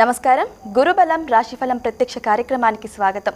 నమస్కారం. గురుబలం రాశిఫలం ప్రత్యక్ష కార్యక్రమానికి స్వాగతం.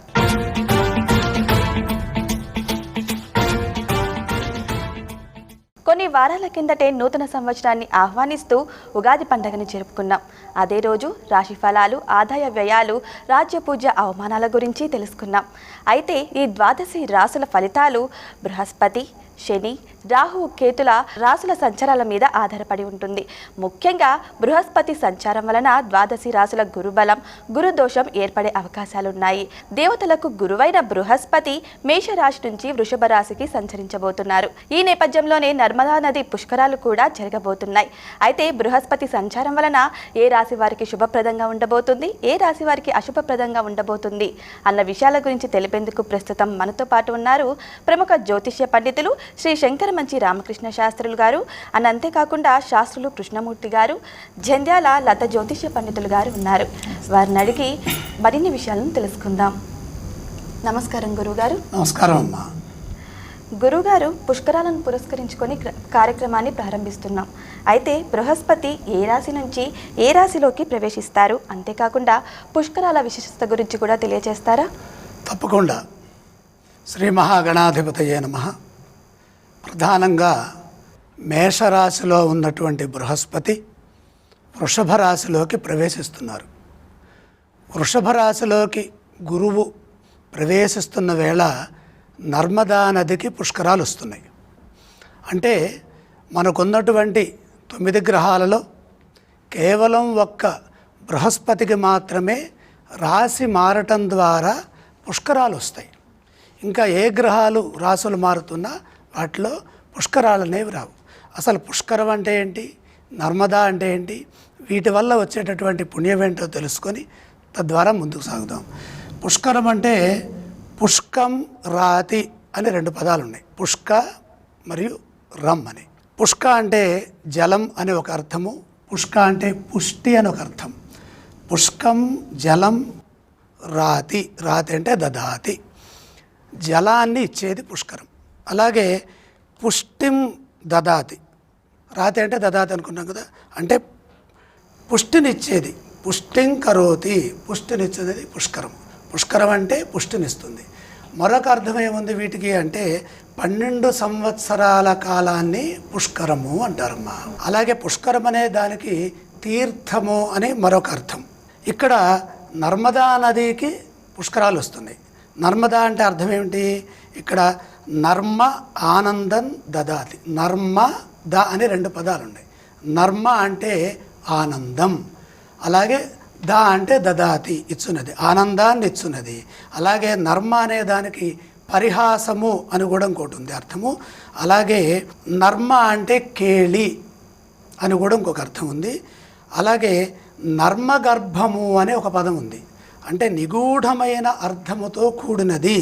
కొన్ని వారాల కిందటే నూతన సంవత్సరాన్ని ఆహ్వానిస్తూ ఉగాది పండుగని జరుపుకున్నాం. అదే రోజు రాశి ఫలాలు, ఆదాయ వ్యయాలు, రాజ్య పూజ్య అవమానాల గురించి తెలుసుకున్నాం. అయితే ఈ ద్వాదశి రాసుల ఫలితాలు బృహస్పతి, శని, రాహు, కేతుల రాసుల సంచారాల మీద ఆధారపడి ఉంటుంది. ముఖ్యంగా బృహస్పతి సంచారం వలన ద్వాదశి రాసుల గురుబలం, గురుదోషం ఏర్పడే అవకాశాలున్నాయి. దేవతలకు గురువైన బృహస్పతి మేషరాశి నుంచి వృషభ రాశికి సంచరించబోతున్నారు. ఈ నేపథ్యంలోనే నర్మదా నది పుష్కరాలు కూడా జరగబోతున్నాయి. అయితే బృహస్పతి సంచారం వలన ఏ రాశి వారికి శుభప్రదంగా ఉండబోతుంది, ఏ రాశి వారికి అశుభప్రదంగా ఉండబోతుంది అన్న విషయాల గురించి తెలిపేందుకు ప్రస్తుతం మనతో పాటు ఉన్నారు ప్రముఖ జ్యోతిష్య పండితులు శ్రీ శంకరమంచి రామకృష్ణ శాస్త్రులు గారు, అంతేకాకుండా శాస్త్రులు కృష్ణమూర్తి గారు, జంధ్యాల లత జ్యోతిష్య పండితులు గారు ఉన్నారు. వారిని అడిగి మరిన్ని విషయాలను తెలుసుకుందాం. నమస్కారం గురుగారు. నమస్కారం అమ్మా. గురుగారు, పుష్కరాలను పురస్కరించుకొని కార్యక్రమాన్ని ప్రారంభిస్తున్నాం. అయితే బృహస్పతి ఏ రాశి నుంచి ఏ రాశిలోకి ప్రవేశిస్తారు, అంతేకాకుండా పుష్కరాల విశిష్టత గురించి కూడా తెలియజేస్తారా? తప్పకుండా. శ్రీ మహాగణాధిపతయే నమః. ప్రధానంగా మేషరాశిలో ఉన్నటువంటి బృహస్పతి వృషభ రాశిలోకి ప్రవేశిస్తున్నారు. వృషభ రాశిలోకి గురువు ప్రవేశిస్తున్న వేళ నర్మదా నదికి పుష్కరాలు వస్తున్నాయి. అంటే మనకున్నటువంటి 9 గ్రహాలలో కేవలం ఒక్క బృహస్పతికి మాత్రమే రాశి మారటం ద్వారా పుష్కరాలు వస్తాయి. ఇంకా ఏ గ్రహాలు రాశులు మారుతున్నా వాటిలో పుష్కరాలు అనేవి రావు. అసలు పుష్కరం అంటే ఏంటి, నర్మదా అంటే ఏంటి, వీటి వల్ల వచ్చేటటువంటి పుణ్యం ఏంటో తెలుసుకొని తద్వారా ముందుకు సాగుదాం. పుష్కరం అంటే పుష్కం, రాతి అని 2 పదాలు ఉన్నాయి. పుష్క మరియు రమ్ అని. పుష్క అంటే జలం అని ఒక అర్థము, పుష్క అంటే పుష్టి అని ఒక అర్థం. పుష్కం జలం, రాతి, రాతి అంటే దదాతి, జలాన్ని ఇచ్చేది పుష్కరం. అలాగే పుష్టిం దదాతి, రాతి అంటే దదాతి అనుకున్నాం కదా, అంటే పుష్టినిచ్చేది, పుష్టిం కరోతి, పుష్టినిచ్చేది పుష్కరం. పుష్కరం అంటే పుష్టినిస్తుంది. మరొక అర్థం ఏముంది వీటికి అంటే 12 సంవత్సరాల కాలాన్ని పుష్కరము అంటారమ్మా. అలాగే పుష్కరం అనే దానికి తీర్థము అని మరొక అర్థం. ఇక్కడ నర్మదా నదికి పుష్కరాలు వస్తున్నాయి. నర్మదా అంటే అర్థం ఏమిటి, ఇక్కడ నర్మ ఆనందం దదాతి, నర్మ ద అని 2 పదాలు ఉన్నాయి. నర్మ అంటే ఆనందం, అలాగే ద అంటే దదాతి, ఇచ్చున్నది, ఆనందాన్ని ఇచ్చున్నది. అలాగే నర్మ అనే దానికి పరిహాసము అని కూడా ఇంకోటి ఉంది అర్థము. అలాగే నర్మ అంటే కేళి అని కూడా ఇంకొక అర్థం ఉంది. అలాగే నర్మగర్భము అనే ఒక పదం ఉంది, అంటే నిగూఢమైన అర్థముతో కూడినది.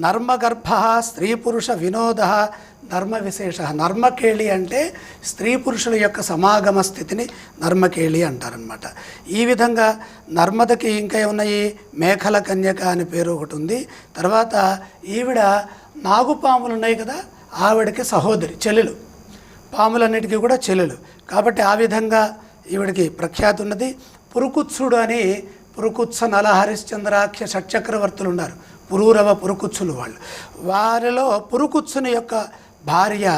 నర్మగర్భ స్త్రీ పురుష వినోద నర్మ విశేష. నర్మకేళి అంటే స్త్రీ పురుషుల యొక్క సమాగమ స్థితిని నర్మకేళి అంటారనమాట. ఈ విధంగా నర్మదకి ఇంకా ఉన్నాయి, మేఖల కన్యక అని పేరు ఒకటి ఉంది. తర్వాత ఈవిడ నాగుపాములు ఉన్నాయి కదా, ఆవిడకి సహోదరి, చెల్లెలు, పాములన్నిటికీ కూడా చెల్లెలు. కాబట్టి ఆ విధంగా ఈవిడికి ప్రఖ్యాతి ఉన్నది. పురుకుత్సుడు అని, పురుకుత్స నలహరిశ్చంద్రాఖ్య షట్చక్రవర్తులు ఉన్నారు, పురూరవ పురుకుత్సులు వాళ్ళు. వారిలో పురుకుత్సుని యొక్క భార్య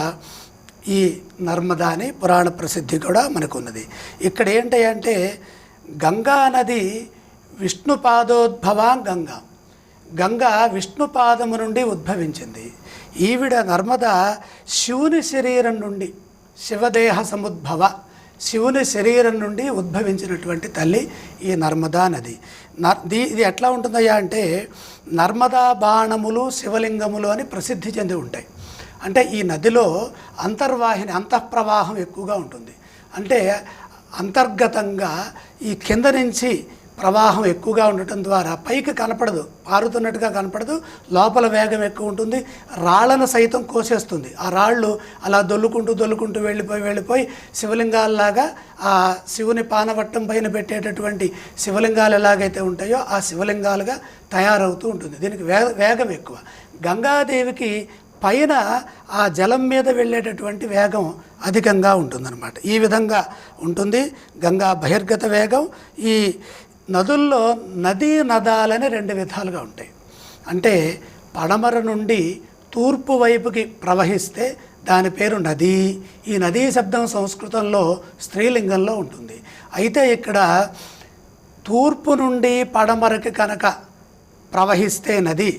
ఈ నర్మదా అని పురాణ ప్రసిద్ధి కూడా మనకున్నది. ఇక్కడ ఏంటి అంటే గంగా నది విష్ణుపాదోద్భవా గంగా, గంగా విష్ణుపాదము నుండి ఉద్భవించింది. ఈవిడ నర్మదా శివుని శరీరం నుండి, శివదేహ సముద్భవ, శివుని శరీరం నుండి ఉద్భవించినటువంటి తల్లి ఈ నర్మదా నది. ఇది ఎట్లా ఉంటుందయ్యా అంటే నర్మదా బాణములు శివలింగములు అని ప్రసిద్ధి చెంది ఉంటాయి. అంటే ఈ నదిలో అంతర్వాహిని, అంతఃప్రవాహం ఎక్కువగా ఉంటుంది. అంటే అంతర్గతంగా ఈ కింద నుంచి ప్రవాహం ఎక్కువగా ఉండటం ద్వారా పైకి కనపడదు, పారుతున్నట్టుగా కనపడదు, లోపల వేగం ఎక్కువ ఉంటుంది. రాళ్లను సైతం కోసేస్తుంది. ఆ రాళ్ళు అలా దొల్లుకుంటూ వెళ్ళిపోయి శివలింగాలలాగా, ఆ శివుని పానవట్టం పైన పెట్టేటటువంటి శివలింగాలు ఎలాగైతే ఉంటాయో ఆ శివలింగాలుగా తయారవుతూ ఉంటుంది. దీనికి వేగం ఎక్కువ. గంగాదేవికి పైన ఆ జలం మీద వెళ్ళేటటువంటి వేగం అధికంగా ఉంటుందన్నమాట. ఈ విధంగా ఉంటుంది గంగా బహిర్గత వేగం. ఈ నదుల్లో నదీ నదాలని 2 విధాలుగా ఉంటాయి. అంటే పడమర నుండి తూర్పు వైపుకి ప్రవహిస్తే దాని పేరు నది. ఈ నదీ శబ్దం సంస్కృతంలో స్త్రీలింగంలో ఉంటుంది. అయితే ఇక్కడ తూర్పు నుండి పడమరకి కనుక ప్రవహిస్తే నది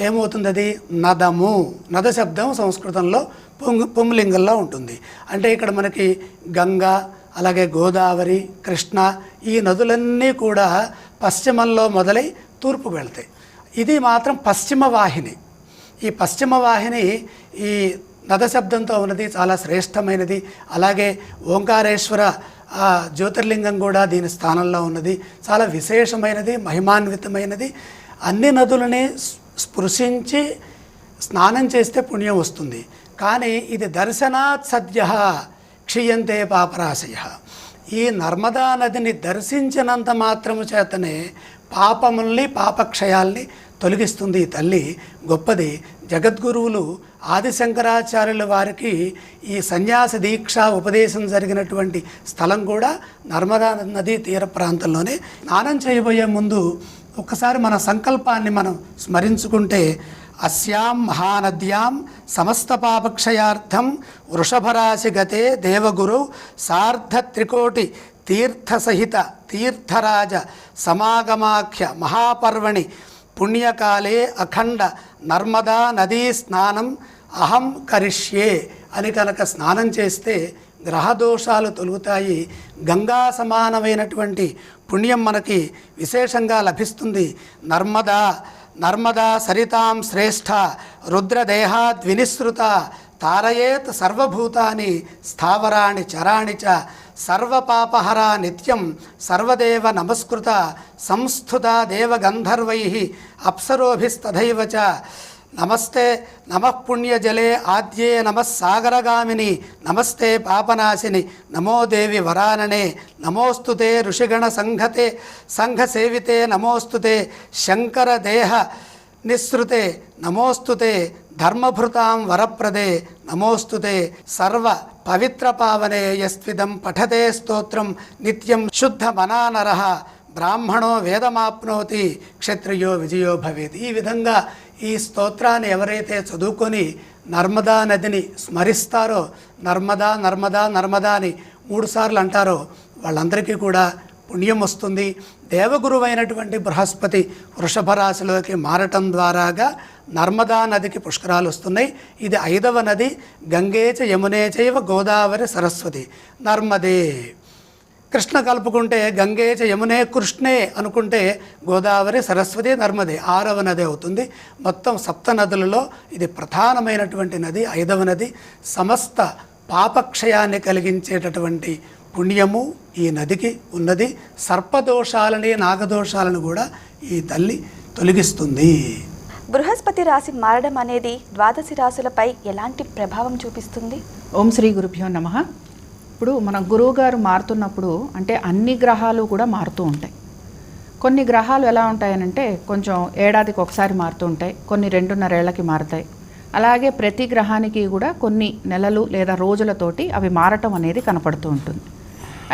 ఏమవుతుంది? అది నదము. నద శబ్దం సంస్కృతంలో పుంలింగంలో ఉంటుంది. అంటే ఇక్కడ మనకి గంగా, అలాగే గోదావరి, కృష్ణ ఈ నదులన్నీ కూడా పశ్చిమంలో మొదలై తూర్పుకు వెళ్తాయి. ఇది మాత్రం పశ్చిమ వాహిని. ఈ పశ్చిమ వాహిని ఈ నద శబ్దంతో ఉన్నది, చాలా శ్రేష్టమైనది. అలాగే ఓంకారేశ్వర జ్యోతిర్లింగం కూడా దీని స్థానంలో ఉన్నది, చాలా విశేషమైనది, మహిమాన్వితమైనది. అన్ని నదులని స్పృశించి స్నానం చేస్తే పుణ్యం వస్తుంది. కానీ ఇది దర్శనాత్ సద్య క్షీయంతే పాపరాశయ. ఈ నర్మదా నదిని దర్శించినంత మాత్రము చేతనే పాపముల్ని, పాపక్షయాల్ని తొలగిస్తుంది ఈ తల్లి. గొప్పది. జగద్గురువులు ఆదిశంకరాచార్యుల వారికి ఈ సన్యాస దీక్ష ఉపదేశం జరిగినటువంటి స్థలం కూడా నర్మదా నదీ తీర ప్రాంతంలోనే. స్నానం చేయబోయే ముందు ఒక్కసారి మన సంకల్పాన్ని మనం స్మరించుకుంటే, అస్యాం మహానద్యాం సమస్త పాపక్షయార్థం వృషభరాశి గతే దేవగురు సార్ధత్రికోటి తీర్థసహిత తీర్థరాజ సమాగమాఖ్య మహాపర్వణి పుణ్యకాలే అఖండ నర్మదా నదీ స్నానం అహం కరిష్యే అని కనుక స్నానం చేస్తే గ్రహదోషాలు తొలుగుతాయి. గంగా సమానమైనటువంటి పుణ్యం మనకి విశేషంగా లభిస్తుంది. నర్మదా సరితాం శ్రేష్ఠ రుద్రదేహాద్ వినిసృత తారయేత్ సర్వభూతాని స్థావరాణి చరాణి చ సర్వపాపహరా నిత్యం సర్వదేవ నమస్కృత సంస్థుత దేవగంధర్వై అప్సరోభిస్తథైవ చ నమస్తే నమః పుణ్యజలే ఆద్యే నమః సాగరగామిని నమస్తే పాపనాశిని నమో దేవి వరాననే నమోస్తుతే ఋషిగణ సంఘసేవితే నమోస్తుతే శంకరదేహ నిస్సృతే నమోస్తుతే ధర్మభృతాం వరప్రదే నమోస్తుతే సర్వ పవిత్ర పావనే యస్విదం పఠతే స్తోత్రం నిత్యం శుద్ధ మనానరః బ్రాహ్మణో వేదమాప్నోతి క్షత్రియో విజయో భవేత్. ఈ విధంగా ఈ స్తోత్రాన్ని ఎవరైతే చదువుకొని నర్మదా నదిని స్మరిస్తారో, నర్మదా నర్మదా నర్మదా అని 3 సార్లు అంటారో వాళ్ళందరికీ కూడా పుణ్యం వస్తుంది. దేవగురువైనటువంటి బృహస్పతి వృషభ రాశిలోకి మారటం ద్వారాగా నర్మదా నదికి పుష్కరాలు వస్తున్నాయి. ఇది 5వ నది. గంగేచ యమునే చైవ గోదావరి సరస్వతి నర్మదే. కృష్ణ కలుపుకుంటే గంగేచ యమునే కృష్ణే అనుకుంటే గోదావరి సరస్వతి నర్మదే 6వ నది అవుతుంది. మొత్తం 7 నదులలో ఇది ప్రధానమైనటువంటి నది, 5వ నది. సమస్త పాపక్షయాన్ని కలిగించేటటువంటి పుణ్యము ఈ నదికి ఉన్నది. సర్పదోషాలని, నాగదోషాలను కూడా ఈ తల్లి తొలగిస్తుంది. బృహస్పతి రాశి మారడం అనేది ద్వాదశి రాశులపై ఎలాంటి ప్రభావం చూపిస్తుంది? ఓం శ్రీ గురుభ్యో నమః. ఇప్పుడు మన గురువుగారు మారుతున్నప్పుడు అంటే అన్ని గ్రహాలు కూడా మారుతూ ఉంటాయి. కొన్ని గ్రహాలు ఎలా ఉంటాయనంటే కొంచెం ఏడాదికి ఒకసారి మారుతూ ఉంటాయి, కొన్ని 2.5 ఏళ్లకి మారుతాయి. అలాగే ప్రతి గ్రహానికి కూడా కొన్ని నెలలు లేదా రోజులతోటి అవి మారటం అనేది కనపడుతూ ఉంటుంది.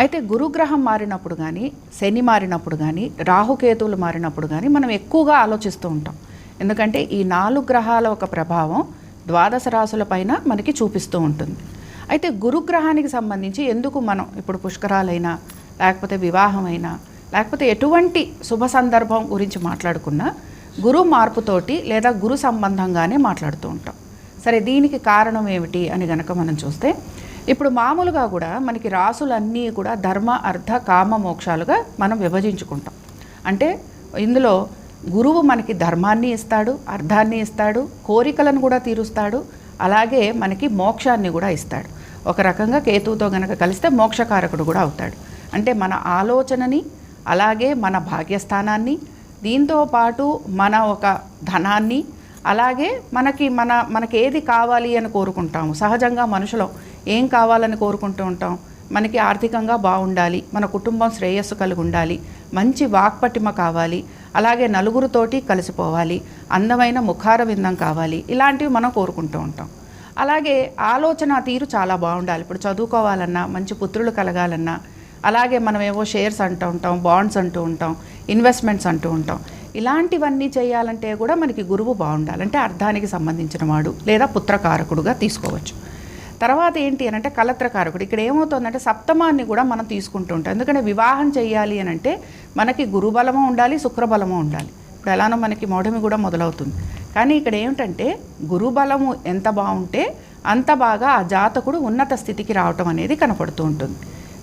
అయితే గురుగ్రహం మారినప్పుడు కానీ, శని మారినప్పుడు కానీ, రాహుకేతువులు మారినప్పుడు కానీ మనం ఎక్కువగా ఆలోచిస్తూ ఉంటాం. ఎందుకంటే ఈ 4 గ్రహాల ఒక ప్రభావం ద్వాదశ రాశుల పైన మనకి చూపిస్తూ ఉంటుంది. అయితే గురుగ్రహానికి సంబంధించి ఎందుకు మనం ఇప్పుడు పుష్కరాలైనా, లేకపోతే వివాహమైనా, లేకపోతే ఎటువంటి శుభ సందర్భం గురించి మాట్లాడుకున్నా గురు మార్పుతోటి లేదా గురు సంబంధంగానే మాట్లాడుతూ ఉంటాం. సరే, దీనికి కారణం ఏమిటి అని గనక మనం చూస్తే, ఇప్పుడు మామూలుగా కూడా మనకి రాసులన్నీ కూడా ధర్మ, అర్థ, కామ, మోక్షాలుగా మనం విభజించుకుంటాం. అంటే ఇందులో గురువు మనకి ధర్మాన్ని ఇస్తాడు, అర్థాన్ని ఇస్తాడు, కోరికలను కూడా తీరుస్తాడు, అలాగే మనకి మోక్షాన్ని కూడా ఇస్తాడు. ఒక రకంగా కేతువుతో గనక కలిస్తే మోక్షకారకుడు కూడా అవుతాడు. అంటే మన ఆలోచనని, అలాగే మన భాగ్యస్థానాన్ని, దీంతో పాటు మన ఒక ధనాన్ని, అలాగే మనకి ఏది కావాలి అని కోరుకుంటాము. సహజంగా మనుషులం ఏం కావాలని కోరుకుంటూ ఉంటాం? మనకి ఆర్థికంగా బాగుండాలి, మన కుటుంబం శ్రేయస్సు కలిగి ఉండాలి, మంచి వాక్పటిమ కావాలి, అలాగే నలుగురితోటి కలిసిపోవాలి, అందమైన ముఖార విందం కావాలి, ఇలాంటివి మనం కోరుకుంటూ ఉంటాం. అలాగే ఆలోచన తీరు చాలా బాగుండాలి. ఇప్పుడు చదువుకోవాలన్నా, మంచి పుత్రులు కలగాలన్నా, అలాగే మనం ఏవో షేర్స్ అంటూ ఉంటాం, బాండ్స్ అంటూ ఉంటాం, ఇన్వెస్ట్మెంట్స్ అంటూ ఉంటాం. ఇలాంటివన్నీ చేయాలంటే కూడా మనకి గురువు బాగుండాలి. అంటే అర్థానికి సంబంధించిన వాడు లేదా పుత్రకారకుడుగా తీసుకోవచ్చు. తర్వాత ఏంటి అని అంటే కలత్రకారకుడు. ఇక్కడ ఏమవుతుందంటే సప్తమాన్ని కూడా మనం తీసుకుంటూ ఉంటాం. ఎందుకంటే వివాహం చేయాలి అని అంటే మనకి గురుబలము ఉండాలి, శుక్రబలము ఉండాలి. ఇప్పుడు ఎలానో మనకి మౌఢమి కూడా మొదలవుతుంది. కానీ ఇక్కడ ఏమిటంటే గురుబలము ఎంత బాగుంటే అంత బాగా ఆ జాతకుడు ఉన్నత స్థితికి రావటం అనేది కనపడుతూ ఉంటుంది.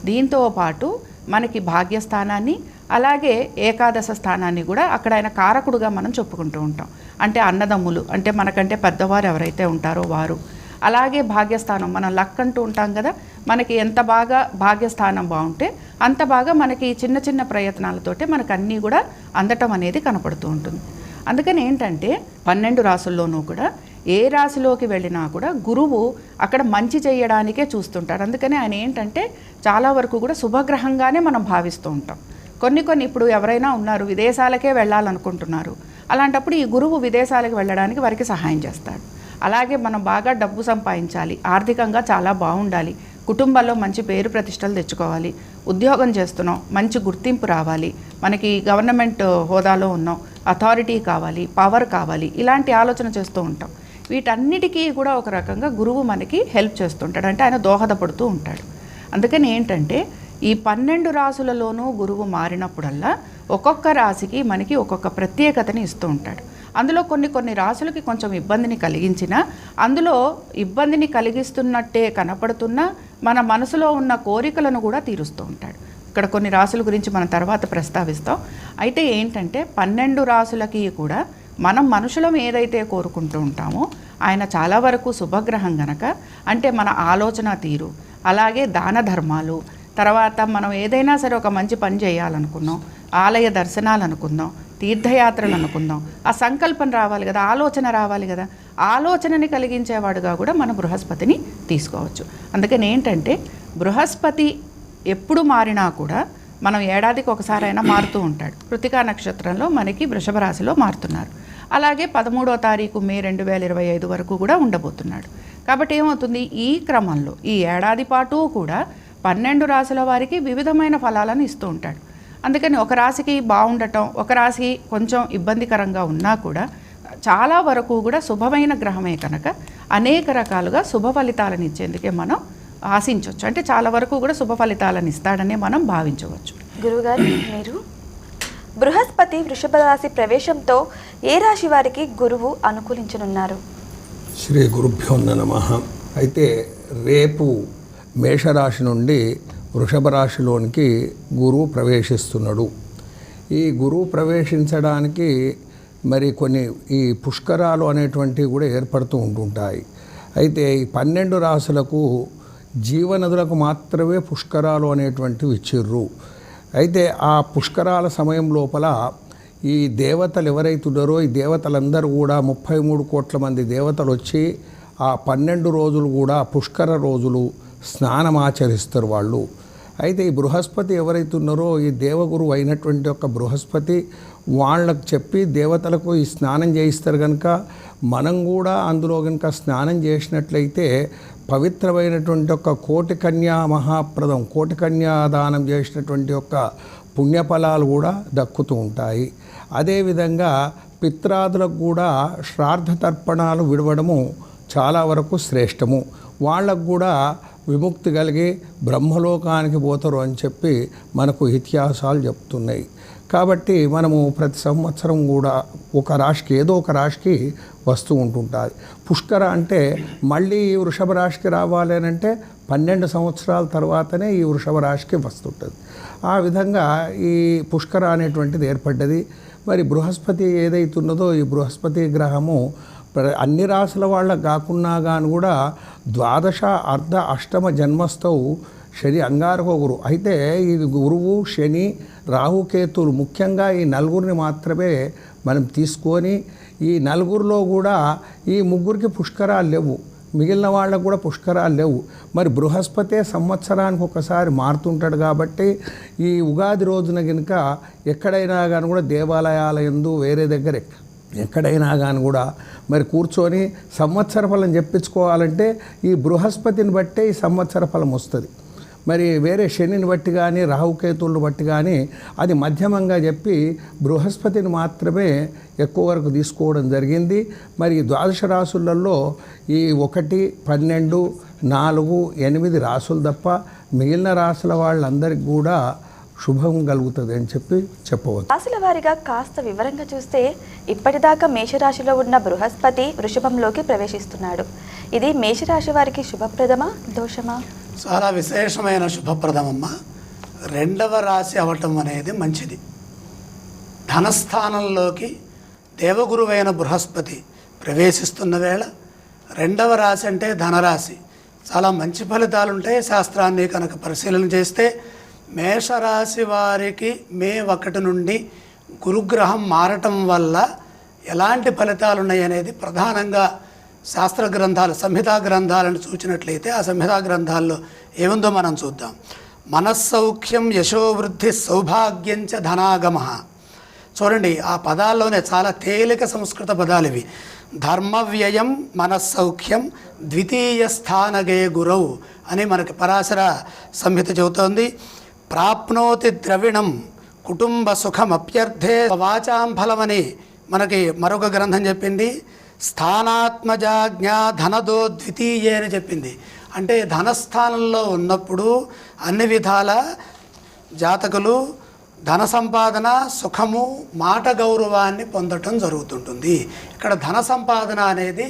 దీంతో పాటు మనకి భాగ్యస్థానాన్ని అలాగే ఏకాదశ స్థానాన్ని కూడా అక్కడ ఆయన కారకుడుగా మనం చెప్పుకుంటూ ఉంటాం. అంటే అన్నదమ్ములు, అంటే మనకంటే పెద్దవారు ఎవరైతే ఉంటారో వారు. అలాగే భాగ్యస్థానం, మనం లక్ అంటూ ఉంటాం కదా, మనకి ఎంత బాగా భాగ్యస్థానం బాగుంటే అంత బాగా మనకి చిన్న చిన్న ప్రయత్నాలతోటే మనకు అన్నీ కూడా అందటం అనేది కనపడుతూ ఉంటుంది. అందుకని ఏంటంటే 12 రాసుల్లోనూ కూడా ఏ రాశిలోకి వెళ్ళినా కూడా గురువు అక్కడ మంచి చేయడానికే చూస్తుంటాడు. అందుకని ఆయన ఏంటంటే చాలా వరకు కూడా శుభగ్రహంగానే మనం భావిస్తూ ఉంటాం. కొన్ని ఇప్పుడు ఎవరైనా ఉన్నారు విదేశాలకే వెళ్ళాలనుకుంటున్నారు, అలాంటప్పుడు ఈ గురువు విదేశాలకు వెళ్ళడానికి వారికి సహాయం చేస్తాడు. అలాగే మనం బాగా డబ్బు సంపాదించాలి, ఆర్థికంగా చాలా బాగుండాలి, కుటుంబంలో మంచి పేరు ప్రతిష్టలు తెచ్చుకోవాలి, ఉద్యోగం చేస్తున్నాం, మంచి గుర్తింపు రావాలి, మనకి గవర్నమెంట్ హోదాలో ఉన్నాం, అథారిటీ కావాలి, పవర్ కావాలి, ఇలాంటి ఆలోచన చేస్తూ ఉంటాం. వీటన్నిటికీ కూడా ఒక రకంగా గురువు మనకి హెల్ప్ చేస్తుంటాడు, అంటే ఆయన దోహదపడుతూ ఉంటాడు. అందుకని ఏంటంటే ఈ 12 రాసులలోనూ గురువు మారినప్పుడల్లా ఒక్కొక్క రాశికి మనకి ఒక్కొక్క ప్రత్యేకతని ఇస్తూ ఉంటాడు. అందులో కొన్ని రాశులకి కొంచెం ఇబ్బందిని కలిగించినా, అందులో ఇబ్బందిని కలిగిస్తున్నట్టే కనపడుతున్నా మన మనసులో ఉన్న కోరికలను కూడా తీరుస్తూ ఉంటాడు. ఇక్కడ కొన్ని రాశుల గురించి మనం తర్వాత ప్రస్తావిస్తాం. అయితే ఏంటంటే 12 రాశులకి కూడా మనం మనుషులం ఏదైతే కోరుకుంటూ ఉంటామో ఆయన చాలా వరకు శుభగ్రహం గనక, అంటే మన ఆలోచన తీరు, అలాగే దాన ధర్మాలు, తర్వాత మనం ఏదైనా సరే ఒక మంచి పని చేయాలనుకున్నాం, ఆలయ దర్శనాలు అనుకుందాం, తీర్థయాత్రలు అనుకుందాం, ఆ సంకల్పం రావాలి కదా, ఆలోచన రావాలి కదా, ఆలోచనని కలిగించేవాడుగా కూడా మనం బృహస్పతిని తీసుకోవచ్చు. అందుకని ఏంటంటే బృహస్పతి ఎప్పుడు మారినా కూడా మనం ఏడాదికి ఒకసారైనా మారుతూ ఉంటాడు. కృతికా నక్షత్రంలో మనకి వృషభ రాశిలో మారుతున్నారు. అలాగే 13వ తారీఖు మే 2025 వరకు కూడా ఉండబోతున్నాడు. కాబట్టి ఏమవుతుంది, ఈ క్రమంలో ఈ ఏడాది పాటు కూడా 12 రాశుల వారికి వివిధమైన ఫలాలను ఇస్తూ ఉంటాడు. అందుకని ఒక రాశికి బాగుండటం, ఒక రాశి కొంచెం ఇబ్బందికరంగా ఉన్నా కూడా చాలా వరకు కూడా శుభమైన గ్రహమే కనుక అనేక రకాలుగా శుభ ఫలితాలను ఇచ్చేందుకే మనం ఆశించవచ్చు. అంటే చాలా వరకు కూడా శుభ ఫలితాలను ఇస్తాడనే మనం భావించవచ్చు. గురువుగారు, మీరు బృహస్పతి వృషభ రాశి ప్రవేశంతో ఏ రాశి వారికి గురువు అనుకూలించనున్నారు? శ్రీ గురుభ్యో నమః. అయితే రేపు మేషరాశి నుండి వృషభ రాశిలోనికి గురువు ప్రవేశిస్తున్నాడు. ఈ గురువు ప్రవేశించడానికి మరి కొన్ని ఈ పుష్కరాలు అనేటువంటివి కూడా ఏర్పడుతూ ఉంటుంటాయి. అయితే ఈ 12 రాశులకు జీవనదులకు మాత్రమే పుష్కరాలు అనేటువంటివి ఇచ్చిర్రు. అయితే ఆ పుష్కరాల సమయం లోపల ఈ దేవతలు ఎవరైతున్నారో ఈ దేవతలందరూ కూడా 33 కోట్ల మంది దేవతలు వచ్చి ఆ 12 రోజులు కూడా పుష్కర రోజులు స్నానం ఆచరిస్తారు వాళ్ళు. అయితే ఈ బృహస్పతి ఎవరైతున్నారో ఈ దేవగురువు అయినటువంటి ఒక బృహస్పతి వాళ్ళకు చెప్పి దేవతలకు ఈ స్నానం చేయిస్తారు కనుక మనం కూడా అందులో కనుక స్నానం చేసినట్లయితే పవిత్రమైనటువంటి ఒక కోటి కన్యా మహాప్రదం, కోటి కన్యా దానం చేసినటువంటి యొక్క పుణ్యఫలాలు కూడా దక్కుతూ ఉంటాయి. అదేవిధంగా పిత్రాదులకు కూడా శ్రాద్ధ తర్పణాలు విడవడము చాలా వరకు శ్రేష్టము. వాళ్ళకు కూడా విముక్తి కలిగి బ్రహ్మలోకానికి పోతారు అని చెప్పి మనకు ఇతిహాసాలు చెప్తున్నాయి. కాబట్టి మనము ప్రతి సంవత్సరం కూడా ఒక రాశికి ఏదో ఒక రాశికి వస్తూ ఉంటుంటుంది. పుష్కర అంటే మళ్ళీ ఈ వృషభ రాశికి రావాలి అని అంటే 12 సంవత్సరాల తర్వాతనే ఈ వృషభ రాశికి వస్తుంటుంది. ఆ విధంగా ఈ పుష్కర అనేటువంటిది ఏర్పడ్డది. మరి బృహస్పతి ఏదైతున్నదో ఈ బృహస్పతి గ్రహము అన్ని రాశుల వాళ్ళకు కాకున్నా కానీ కూడా ద్వాదశ అర్ధ అష్టమ జన్మస్థవు శని అంగారకో గురువు. అయితే ఈ గురువు శని రాహుకేతులు ముఖ్యంగా ఈ నలుగురిని మాత్రమే మనం తీసుకొని, ఈ నలుగురిలో కూడా ఈ ముగ్గురికి పుష్కరాలు లేవు, మిగిలిన వాళ్ళకు కూడా పుష్కరాలు లేవు. మరి బృహస్పతే సంవత్సరానికి ఒకసారి మారుతుంటాడు కాబట్టి ఈ ఉగాది రోజున కనుక ఎక్కడైనా కానీ కూడా దేవాలయాల యందు వేరే దగ్గర ఎక్కడైనా కానీ కూడా మరి కూర్చొని సంవత్సర ఫలం చెప్పించుకోవాలంటే ఈ బృహస్పతిని బట్టే ఈ సంవత్సర ఫలం వస్తుంది. మరి వేరే శనిని బట్టి కానీ రాహుకేతువులను బట్టి కానీ అది మధ్యమంగా చెప్పి బృహస్పతిని మాత్రమే ఎక్కువ వరకు తీసుకోవడం జరిగింది. మరి ద్వాదశ రాసులలో ఈ 1, 12, 4, 8 రాసులు తప్ప మిగిలిన రాసుల వాళ్ళందరికీ కూడా శుభం కలుగుతుంది అని చెప్పవచ్చు. రాశుల వారిగా కాస్త వివరంగా చూస్తే ఇప్పటిదాకా మేషరాశిలో ఉన్న బృహస్పతి వృషభంలోకి ప్రవేశిస్తున్నాడు. ఇది మేషరాశి వారికి శుభప్రదమా దోషమా? చాలా విశేషమైన శుభప్రదమమ్మ. 2వ రాశి అవటం అనేది మంచిది. ధనస్థానంలోకి దేవగురువైన బృహస్పతి ప్రవేశిస్తున్న వేళ 2వ రాశి అంటే ధనరాశి. చాలా మంచి ఫలితాలు ఉంటాయి. శాస్త్రాన్ని కనుక పరిశీలన చేస్తే మేషరాశి వారికి మే 1 నుండి గురుగ్రహం మారటం వల్ల ఎలాంటి ఫలితాలు ఉన్నాయి అనేది ప్రధానంగా శాస్త్ర గ్రంథాలు, సంహితా గ్రంథాలను చూచినట్లయితే ఆ సంహితా గ్రంథాల్లో ఏముందో మనం చూద్దాం. మనస్సౌఖ్యం, యశోవృద్ధి, సౌభాగ్యంచ ధనాగమ. చూడండి, ఆ పదాల్లోనే చాలా తేలిక సంస్కృత పదాలు ఇవి. ధర్మవ్యయం, మనస్సౌఖ్యం, ద్వితీయ స్థానగే గురవు అని మనకి పరాశర సంహిత చెబుతోంది. ప్రాప్నోతి ద్రవిణం కుటుంబ సుఖమప్యర్థే వాచాం ఫలమని మనకి మరొక గ్రంథం చెప్పింది. స్థానాత్మజాజ్ఞా ధనదో ద్వితీయే అని చెప్పింది. అంటే ధనస్థానంలో ఉన్నప్పుడు అన్ని విధాల జాతకులు ధన సంపాదన, సుఖము, మాట గౌరవాన్ని పొందటం జరుగుతుంటుంది. ఇక్కడ ధన సంపాదన అనేది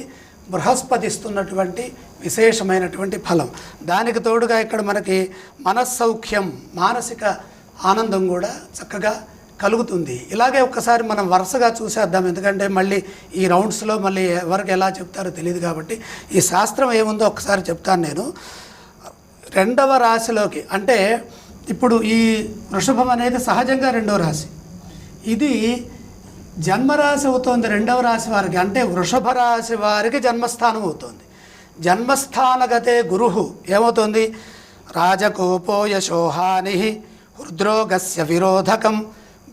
బృహస్పతి ఇస్తున్నటువంటి విశేషమైనటువంటి ఫలం. దానికి తోడుగా ఇక్కడ మనకి మనస్సౌఖ్యం, మానసిక ఆనందం కూడా చక్కగా కలుగుతుంది. ఇలాగే ఒక్కసారి మనం వరుసగా చూసేద్దాం, ఎందుకంటే మళ్ళీ ఈ రౌండ్స్లో మళ్ళీ ఎవరికి ఎలా చెప్తారో తెలియదు కాబట్టి ఈ శాస్త్రం ఏముందో ఒకసారి చెప్తాను నేను. 2వ రాశిలోకి అంటే ఇప్పుడు ఈ వృషభం అనేది సహజంగా 2వ రాశి, ఇది జన్మరాశి అవుతోంది 2వ రాశి వారికి. అంటే వృషభ రాశి వారికి జన్మస్థానం అవుతుంది. జన్మస్థానగతే గురుహు ఏమవుతుంది? రాజకోపో యశోహాని, హృద్రోగస్య విరోధకం,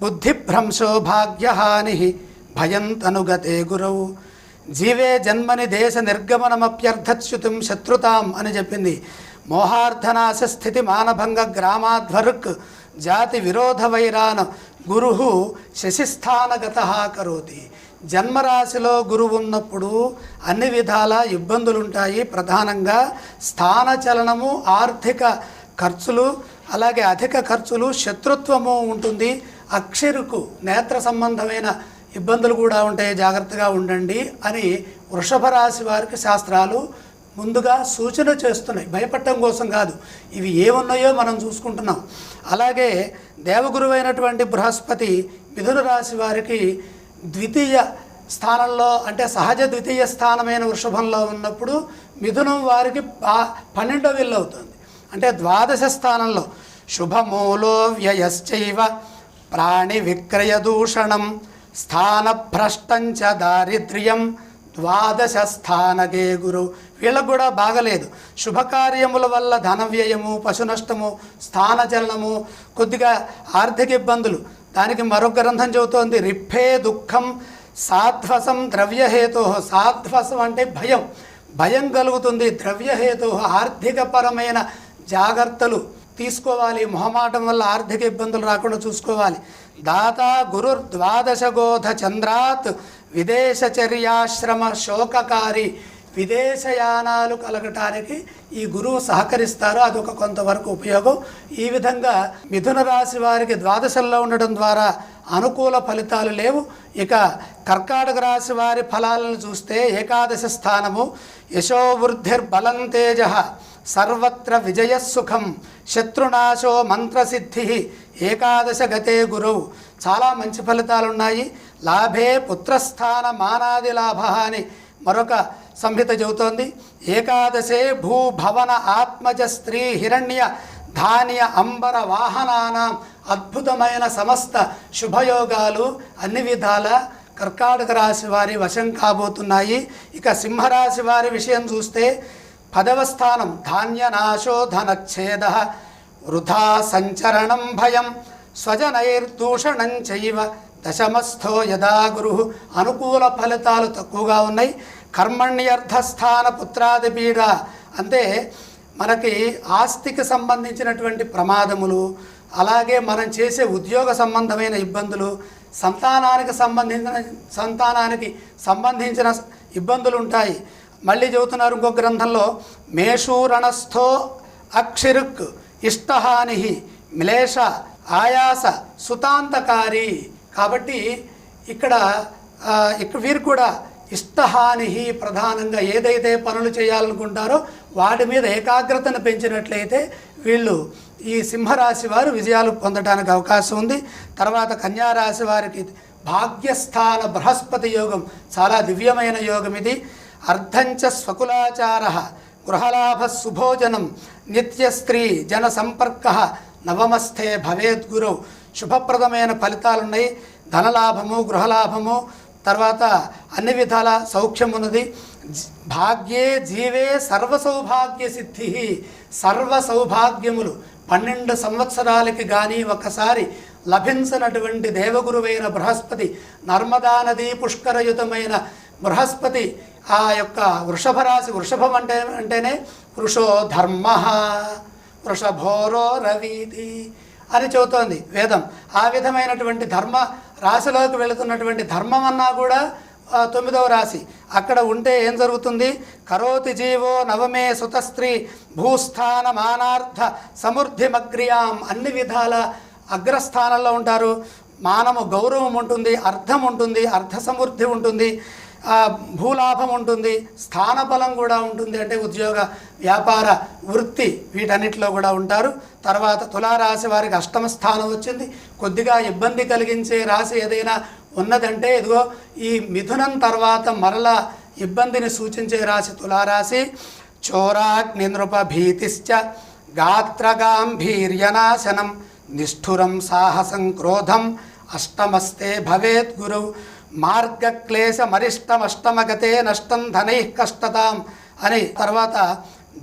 బుద్ధిభ్రంశో భాగ్యహాని, భయం తనుగతే గురవు. జీవే జన్మని దేశ నిర్గమనమప్యర్థచ్యుతం శత్రుతాం అని చెప్పింది. మోహార్థనాశ స్థితి మానభంగ గ్రామాధ్వరుక్ జాతి విరోధ వైరాన గురుహు శశిస్థానగత కరోతి. జన్మరాశిలో గురువు ఉన్నప్పుడు అన్ని విధాల ఇబ్బందులుంటాయి. ప్రధానంగా స్థానచలనము, ఆర్థిక ఖర్చులు, అలాగే అధిక ఖర్చులు, శత్రుత్వము ఉంటుంది. అక్షిరుకు నేత్ర సంబంధమైన ఇబ్బందులు కూడా ఉంటాయి, జాగ్రత్తగా ఉండండి అని వృషభ రాశి వారికి శాస్త్రాలు ముందుగా సూచన చేస్తున్నాయి. భయపడటం కోసం కాదు, ఇవి ఏమున్నాయో మనం చూసుకుంటున్నాం. అలాగే దేవగురువైనటువంటి బృహస్పతి మిథున రాశి వారికి ద్వితీయ స్థానంలో, అంటే సహజ ద్వితీయ స్థానమైన వృషభంలో ఉన్నప్పుడు మిథునం వారికి 12వ ఇల్లు అవుతుంది. అంటే ద్వాదశ స్థానంలో శుభమూలో వ్యయశ్చైవ ప్రాణి విక్రయ దూషణం స్థానభ్రష్టంచ దారిద్ర్యం ద్వాదశ స్థానగే గురు. వీళ్ళకు కూడా బాగలేదు. శుభకార్యముల వల్ల ధన వ్యయము, పశు నష్టము, స్థానచలనము, కొద్దిగా ఆర్థిక ఇబ్బందులు. దానికి మరొక గ్రంథం చెబుతోంది రిప్పే దుఃఖం సాధ్వసం ద్రవ్యహేతు. సాధ్వసం అంటే భయం, భయం కలుగుతుంది. ద్రవ్యహేతు ఆర్థికపరమైన జాగ్రత్తలు తీసుకోవాలి. మొహమాటం వల్ల ఆర్థిక ఇబ్బందులు రాకుండా చూసుకోవాలి. దాత గురు ద్వాదశగోధ చంద్రాత్ విదేశచర్యాశ్రమ శోకకారి. విదేశయానాలు కలగటానికి ఈ గురువు సహకరిస్తారు. అదొక కొంతవరకు ఉపయోగం. ఈ విధంగా మిథున రాశి వారికి ద్వాదశంలో ఉండడం ద్వారా అనుకూల ఫలితాలు లేవు. ఇక కర్కాటక రాశి వారి ఫలాలను చూస్తే ఏకాదశ స్థానము యశోవృద్ధిర్బలం తేజ సర్వత్ర విజయసుఖం శత్రునాశో మంత్రసిద్ధి ఏకాదశ గతే గురువు. చాలా మంచి ఫలితాలు ఉన్నాయి. లాభే పుత్రస్థాన మానాది లాభ అని మరొక సంహిత చెబుతోంది. ఏకాదశే భూభవన ఆత్మజ స్త్రీ హిరణ్య ధాన్య అంబర వాహనానాం. అద్భుతమైన సమస్త శుభయోగాలు అన్ని విధాల కర్కాటక రాశి వారి వశం కాబోతున్నాయి. ఇక సింహరాశి వారి విషయం చూస్తే 10వ స్థానం ధాన్యనాశో ధనచ్ఛేద వృధా సంచరణం భయం స్వజనైర్దూషణం చైవ దశమస్థో యదా గురు. అనుకూల ఫలితాలు తక్కువగా ఉన్నాయి. కర్మణ్యర్థస్థాన పుత్రాది పీడ. అంటే మనకి ఆస్తికి సంబంధించినటువంటి ప్రమాదములు, అలాగే మనం చేసే ఉద్యోగ సంబంధమైన ఇబ్బందులు, సంతానానికి సంబంధించిన ఇబ్బందులు ఉంటాయి. మళ్ళీ చెబుతున్నారు ఇంకో గ్రంథంలో, మేషూరణస్థో అక్షిరుక్ ఇష్టహాని మిలేష ఆయాస సుతాంతకారి. కాబట్టి ఇక్కడ వీరు కూడా ఇష్టహాని ప్రధానంగా ఏదైతే పనులు చేయాలనుకుంటారో వాటి మీద ఏకాగ్రతను పెంచినట్లయితే వీళ్ళు ఈ సింహరాశి వారు విజయాలు పొందడానికి అవకాశం ఉంది. తర్వాత కన్యారాశి వారికి భాగ్యస్థాన బృహస్పతి యోగం చాలా దివ్యమైన యోగం ఇది. అర్ధంచ స్వకులాచార గృహలాభ సుభోజనం నిత్యస్త్రీ జన సంపర్క నవమస్థే భవేద్గురు. శుభప్రదమైన ఫలితాలున్నాయి. ధనలాభము, గృహలాభము, తర్వాత అన్ని విధాల సౌఖ్యం ఉన్నది. భాగ్యే జీవే సర్వసౌభాగ్య సిద్ధి. సర్వ సౌభాగ్యములు 12 సంవత్సరాలకి కానీ ఒకసారి లభించినటువంటి దేవగురువైన బృహస్పతి, నర్మదా నదీ పుష్కరయుతమైన బృహస్పతి ఆ యొక్క వృషభ రాశి, వృషభం అంటేనే వృషో ధర్మ వృషభోరో రవీతి అని చెబుతోంది వేదం. ఆ విధమైనటువంటి ధర్మ రాశిలోకి వెళుతున్నటువంటి ధర్మం అన్నా కూడా 9వ రాశి. అక్కడ ఉంటే ఏం జరుగుతుంది? కరోతి జీవో నవమే సుతస్త్రీ భూస్థాన మానార్థ సమృద్ధిమగ్రియాం. అన్ని విధాల అగ్రస్థానంలో ఉంటారు. మానము గౌరవం ఉంటుంది, అర్థం ఉంటుంది, అర్థ సమృద్ధి ఉంటుంది, భూలాభం ఉంటుంది, స్థానబలం కూడా ఉంటుంది. అంటే ఉద్యోగ, వ్యాపార, వృత్తి వీటన్నిటిలో కూడా ఉంటారు. తర్వాత తులారాశి వారికి 8వ స్థానం వచ్చింది. కొద్దిగా ఇబ్బంది కలిగించే రాశి ఏదైనా ఉన్నదంటే ఇదిగో ఈ మిథునం తర్వాత మరలా ఇబ్బందిని సూచించే రాశి తులారాశి. చోరాగ్ని నృప భీతిశ్చ గాత్రగాంభీర్యనాశనం నిష్ఠురం సాహసం క్రోధం అష్టమస్తే భవేత్ గురు. మార్గక్లేశమరిష్టమష్టమగతే నష్టం ధనై కష్టతాం అని. తర్వాత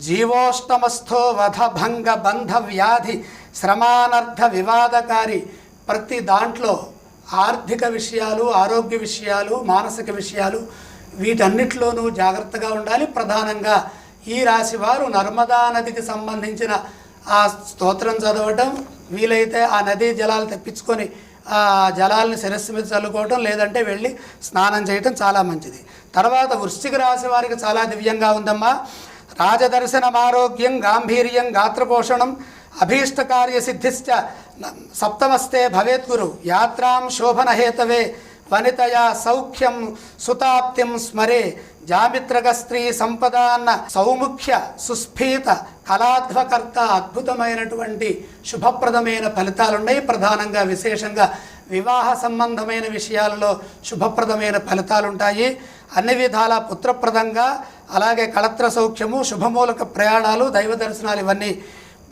జీవోష్టమస్థో వధభంగ బంధ వ్యాధి శ్రమానర్థ వివాదకారి. ప్రతి దాంట్లో ఆర్థిక విషయాలు, ఆరోగ్య విషయాలు, మానసిక విషయాలు వీటన్నిటిలోనూ జాగ్రత్తగా ఉండాలి. ప్రధానంగా ఈ రాశి వారు నర్మదా నదికి సంబంధించిన ఆ స్తోత్రం చదవటం, వీలైతే ఆ నదీ జలాలు తెప్పించుకొని ఆ జలాలను శిరస్సు మీద చల్లుకోవటం, లేదంటే వెళ్ళి స్నానం చేయటం చాలా మంచిది. తర్వాత వృశ్చిక రాశి వారికి చాలా దివ్యంగా ఉందమ్మా. రాజదర్శనం ఆరోగ్యం గాంభీర్యం గాత్రపోషణం అభీష్టకార్య సిద్ధిశ్చ సప్తమస్తే భవేత్ గురు. యాత్రాం శోభనహేతవే వనితయా సౌఖ్యం సుతాప్తిం స్మరే. జామిత్రక స్త్రీ సంపదాన్న సౌముఖ్య సుస్ఫీత కళాధ్వకర్త. అద్భుతమైనటువంటి శుభప్రదమైన ఫలితాలున్నాయి. ప్రధానంగా విశేషంగా వివాహ సంబంధమైన విషయాలలో శుభప్రదమైన ఫలితాలుంటాయి. అన్ని విధాల పుత్రప్రదంగా, అలాగే కళత్ర సౌఖ్యము, శుభమూలక ప్రయాణాలు, దైవ దర్శనాలు ఇవన్నీ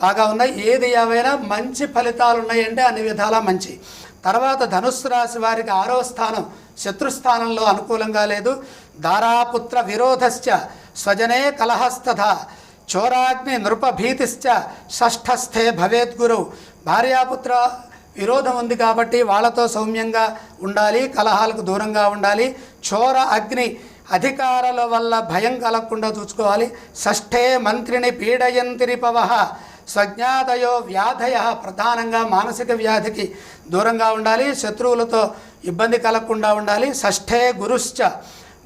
బాగా ఉన్నాయి. ఏది ఏవైనా మంచి ఫలితాలు ఉన్నాయంటే అన్ని విధాలా మంచి. తర్వాత ధనుస్సు రాశి వారికి 6వ స్థానం శత్రుస్థానంలో అనుకూలంగా లేదు. దారాపుత్ర విరోధశ్చ స్వజనే కలహస్తథ చోరాగ్ని నృపభీతిశ్చ షష్ఠస్థే భవేత్ గురు. భార్యాపుత్ర విరోధం ఉంది కాబట్టి వాళ్ళతో సౌమ్యంగా ఉండాలి, కలహాలకు దూరంగా ఉండాలి. చోర అగ్ని అధికారుల వల్ల భయం కలగకుండా చూసుకోవాలి. షష్ఠే మంత్రిని పీడయంతిరిపవః స్వజ్ఞాతయో వ్యాధయ. ప్రధానంగా మానసిక వ్యాధికి దూరంగా ఉండాలి, శత్రువులతో ఇబ్బంది కలగకుండా ఉండాలి. షష్ఠే గురుశ్చ